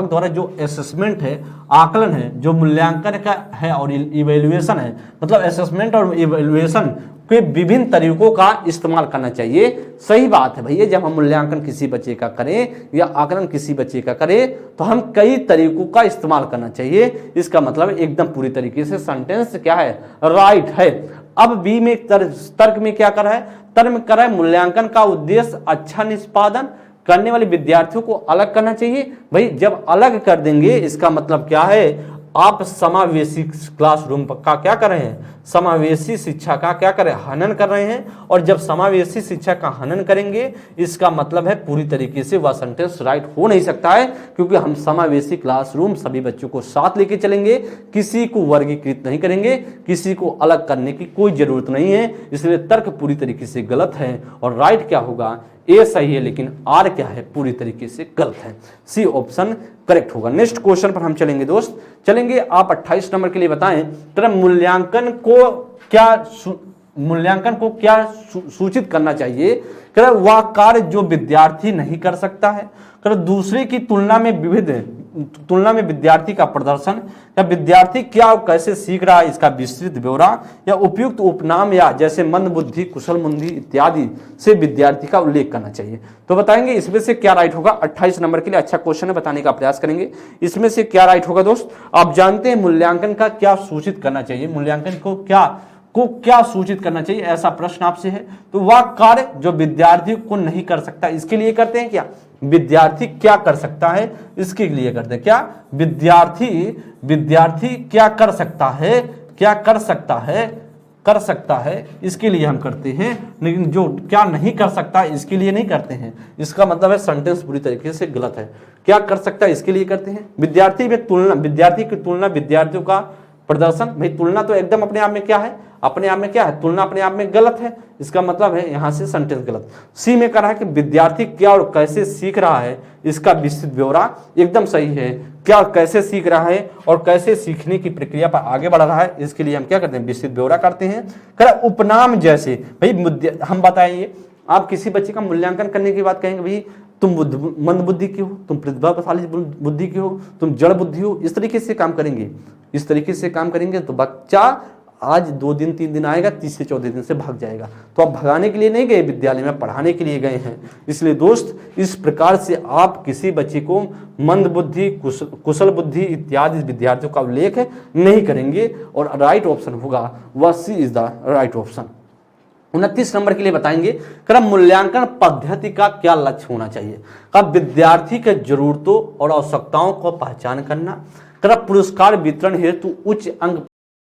द्वारा जो असेसमेंट है, आकलन है, जो मूल्यांकन का है और इवैल्यूएशन है, मतलब असेसमेंट और इवैल्यूएशन के विभिन्न तरीकों का इस्तेमाल करना चाहिए। सही बात है भैया, जब हम मूल्यांकन किसी बच्चे का करें या आकलन किसी बच्चे का करें तो हम कई तरीकों का इस्तेमाल करना चाहिए। इसका मतलब एकदम पूरी तरीके से सेंटेंस क्या है? राइट है। अब बी में तर्क में क्या कर रहा है? तर्क में कर रहा है मूल्यांकन का उद्देश्य अच्छा निष्पादन करने वाले विद्यार्थियों को अलग करना चाहिए। भाई जब अलग कर देंगे इसका मतलब क्या है? आप समावेशी क्लासरूम का क्या कर रहे हैं? समावेशी शिक्षा का क्या कर रहे हैं? हनन कर रहे हैं। और जब समावेशी शिक्षा का हनन करेंगे इसका मतलब है पूरी तरीके से वह सेंटेंस राइट हो नहीं सकता है, क्योंकि हम समावेशी क्लासरूम सभी बच्चों को साथ लेके चलेंगे, किसी को वर्गीकृत नहीं करेंगे, किसी को अलग करने की कोई जरूरत नहीं है। इसलिए तर्क पूरी तरीके से गलत है और राइट क्या होगा? ए सही है लेकिन आर क्या है? पूरी तरीके से गलत है। सी ऑप्शन करेक्ट होगा। नेक्स्ट क्वेश्चन पर हम चलेंगे दोस्त, चलेंगे आप 28 नंबर के लिए बताएं तरह मूल्यांकन को क्या सूचित करना चाहिए। वह कार्य जो विद्यार्थी नहीं कर सकता है, दूसरे की तुलना में विद्यार्थी का प्रदर्शन, या विद्यार्थी क्या कैसे सीख रहा है इसका विस्तृत ब्यौरा, या उपयुक्त उपनाम या जैसे मंद बुद्धि, कुशल बुद्धि इत्यादि से विद्यार्थी का उल्लेख करना चाहिए। तो बताएंगे इसमें से क्या राइट होगा। 28 नंबर के लिए अच्छा क्वेश्चन है, बताने का प्रयास करेंगे इसमें से क्या राइट होगा। दोस्त आप जानते हैं मूल्यांकन का क्या सूचित करना चाहिए, मूल्यांकन को क्या को क्या सूचित करना चाहिए, ऐसा प्रश्न आपसे है। तो वह कार्य जो विद्यार्थी को नहीं कर सकता, इसके लिए करते हैं क्या, विद्यार्थी क्या कर सकता है, इसके लिए करते हैं क्या, विद्यार्थी क्या कर सकता है, क्या कर सकता है, इसके लिए हम करते हैं। लेकिन जो क्या नहीं कर सकता इसके लिए नहीं करते हैं, इसका मतलब है सेंटेंस पूरी तरीके से गलत है। क्या कर सकता है इसके लिए करते हैं। विद्यार्थी में तुलना, विद्यार्थी की तुलना, विद्यार्थियों का प्रदर्शन, भाई तुलना तो एकदम अपने आप में क्या है, अपने आप में क्या है, तुलना अपने आप में गलत है, इसका मतलब है यहां से सेंटेंस गलत। सी में कह रहा है कि विद्यार्थी क्या और कैसे सीख रहा है, इसका विस्तृत ब्यौरा एकदम सही है। क्या और कैसे सीख रहा है और कैसे सीखने की प्रक्रिया पर आगे बढ़ रहा है, इसके लिए हम क्या करते हैं, विस्तृत ब्यौरा करते हैं। उपनाम जैसे, भाई हम बताइए, आप किसी बच्चे का मूल्यांकन करने की बात कहेंगे, भाई तुम मंद बुद्धि की हो, तुम प्रतिभाशाली बुद्धि की हो, तुम जड़ बुद्धि हो, इस तरीके से काम करेंगे, इस तरीके से काम करेंगे तो बच्चा आज 2 दिन 3 दिन आएगा, तीसरे चौथे दिन से भाग जाएगा। तो आप भगाने के लिए नहीं गए विद्यालय में, पढ़ाने के लिए गए हैं। इसलिए दोस्त इस प्रकार से आप किसी बच्चे को मंद बुद्धि, कुशल बुद्धि इत्यादि विद्यार्थियों का उल्लेख नहीं करेंगे। और राइट ऑप्शन होगा वह C is the right option. 29 number के लिए बताएंगे, क्रम मूल्यांकन पद्धति का क्या लक्ष्य होना चाहिए। कब विद्यार्थी के जरूरतों और आवश्यकताओं को पहचान करना, क्रम पुरस्कार वितरण हेतु उच्च अंक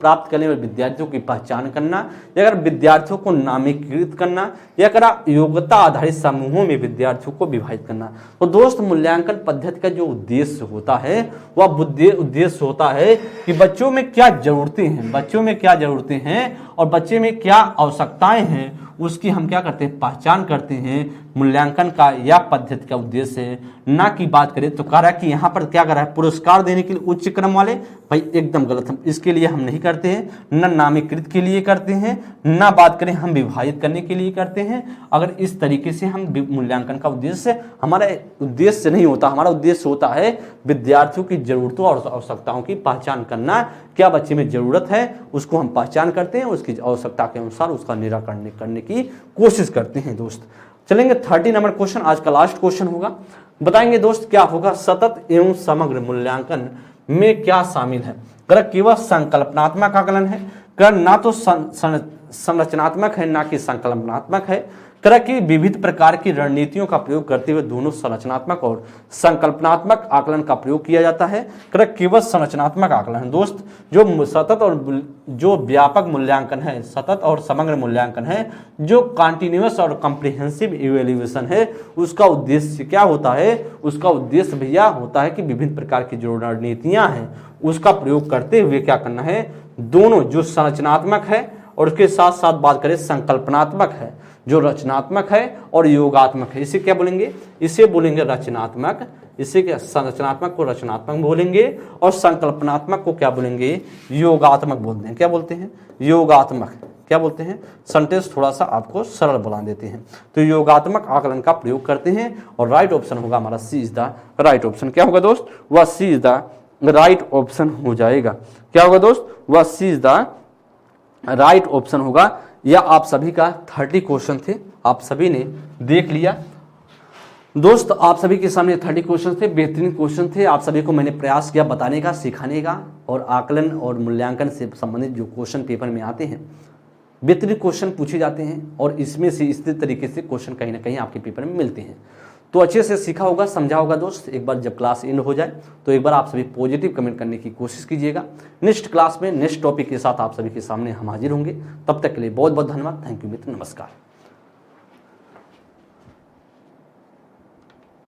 प्राप्त करने में विद्यार्थियों की पहचान करना, या अगर विद्यार्थियों को नामीकृत करना, या अगर योग्यता आधारित समूहों में विद्यार्थियों को विभाजित करना। तो दोस्त मूल्यांकन पद्धति का जो उद्देश्य होता है वह उद्देश्य होता है कि बच्चों में क्या जरूरतें हैं, बच्चों में क्या जरूरतें हैं और बच्चे में क्या आवश्यकताएं हैं, उसकी हम क्या करते हैं, पहचान करते हैं। मूल्यांकन का या पद्धति का उद्देश्य है, ना की बात करें तो कह रहा है कि यहाँ पर क्या कर रहा है, पुरस्कार देने के लिए उच्च क्रम वाले, भाई एकदम गलत, हम इसके लिए हम नहीं करते हैं, न नामीकृत के लिए करते हैं, ना बात करें हम विभाजित करने के लिए करते हैं। अगर इस तरीके से हम मूल्यांकन का उद्देश्य, हमारा उद्देश्य नहीं होता, हमारा उद्देश्य होता है विद्यार्थियों की जरूरतों और आवश्यकताओं की पहचान करना। क्या बच्चे में जरूरत है उसको हम पहचान करते हैं, उसकी आवश्यकता के अनुसार उसका निराकरण करने की कोशिश करते हैं। दोस्त चलेंगे 30 नंबर क्वेश्चन, आज का लास्ट क्वेश्चन होगा। बताएंगे दोस्त क्या होगा, सतत एवं समग्र मूल्यांकन में क्या शामिल है। केवल संकल्पनात्मक आकलन है, ना तो संरचनात्मक है, ना कि संकल्पनात्मक है। कि विविध प्रकार की रणनीतियों का प्रयोग करते हुए दोनों संरचनात्मक और संकल्पनात्मक आकलन का प्रयोग किया जाता है। केवल संरचनात्मक आकलन है दोस्त, जो सतत और जो व्यापक मूल्यांकन है, सतत और समग्र मूल्यांकन है, जो कॉन्टिन्यूअस और कॉम्प्रिहेंसिव इवैल्यूएशन है, उसका उद्देश्य क्या होता है, उसका उद्देश्य भैया होता है कि विभिन्न प्रकार की जो रणनीतियां हैं उसका प्रयोग करते हुए क्या करना है, दोनों जो संरचनात्मक है और उसके साथ साथ बात करें संकल्पनात्मक है, जो रचनात्मक है और योगात्मक है, इसे क्या बोलेंगे, इसे बोलेंगे रचनात्मक, इसे क्या, संरचनात्मक को रचनात्मक बोलेंगे और संकल्पनात्मक को क्या बोलेंगे, योगात्मक बोलते हैं। क्या बोलते हैं, योगात्मक, क्या बोलते हैं, सेंटेंस थोड़ा सा आपको सरल बना देते हैं। तो योगात्मक आकलन का प्रयोग करते हैं और राइट ऑप्शन होगा हमारा C is the right option. क्या होगा दोस्त, वह C is the right option हो जाएगा। क्या होगा दोस्त, वह C is the right option होगा। या आप सभी का 30 क्वेश्चन थे, आप सभी ने देख लिया दोस्त, आप सभी के सामने 30 क्वेश्चन थे, बेहतरीन क्वेश्चन थे। आप सभी को मैंने प्रयास किया बताने का, सिखाने का, और आकलन और मूल्यांकन से संबंधित जो क्वेश्चन पेपर में आते हैं, बेहतरीन क्वेश्चन पूछे जाते हैं और इसमें से इस तरीके से क्वेश्चन कहीं ना कहीं आपके पेपर में मिलते हैं। तो अच्छे से सीखा होगा, समझा होगा दोस्त। एक बार जब क्लास एंड हो जाए तो एक बार आप सभी पॉजिटिव कमेंट करने की कोशिश कीजिएगा। नेक्स्ट क्लास में नेक्स्ट टॉपिक के साथ आप सभी के सामने हम हाजिर होंगे। तब तक के लिए बहुत बहुत धन्यवाद। थैंक यू मित्र, नमस्कार।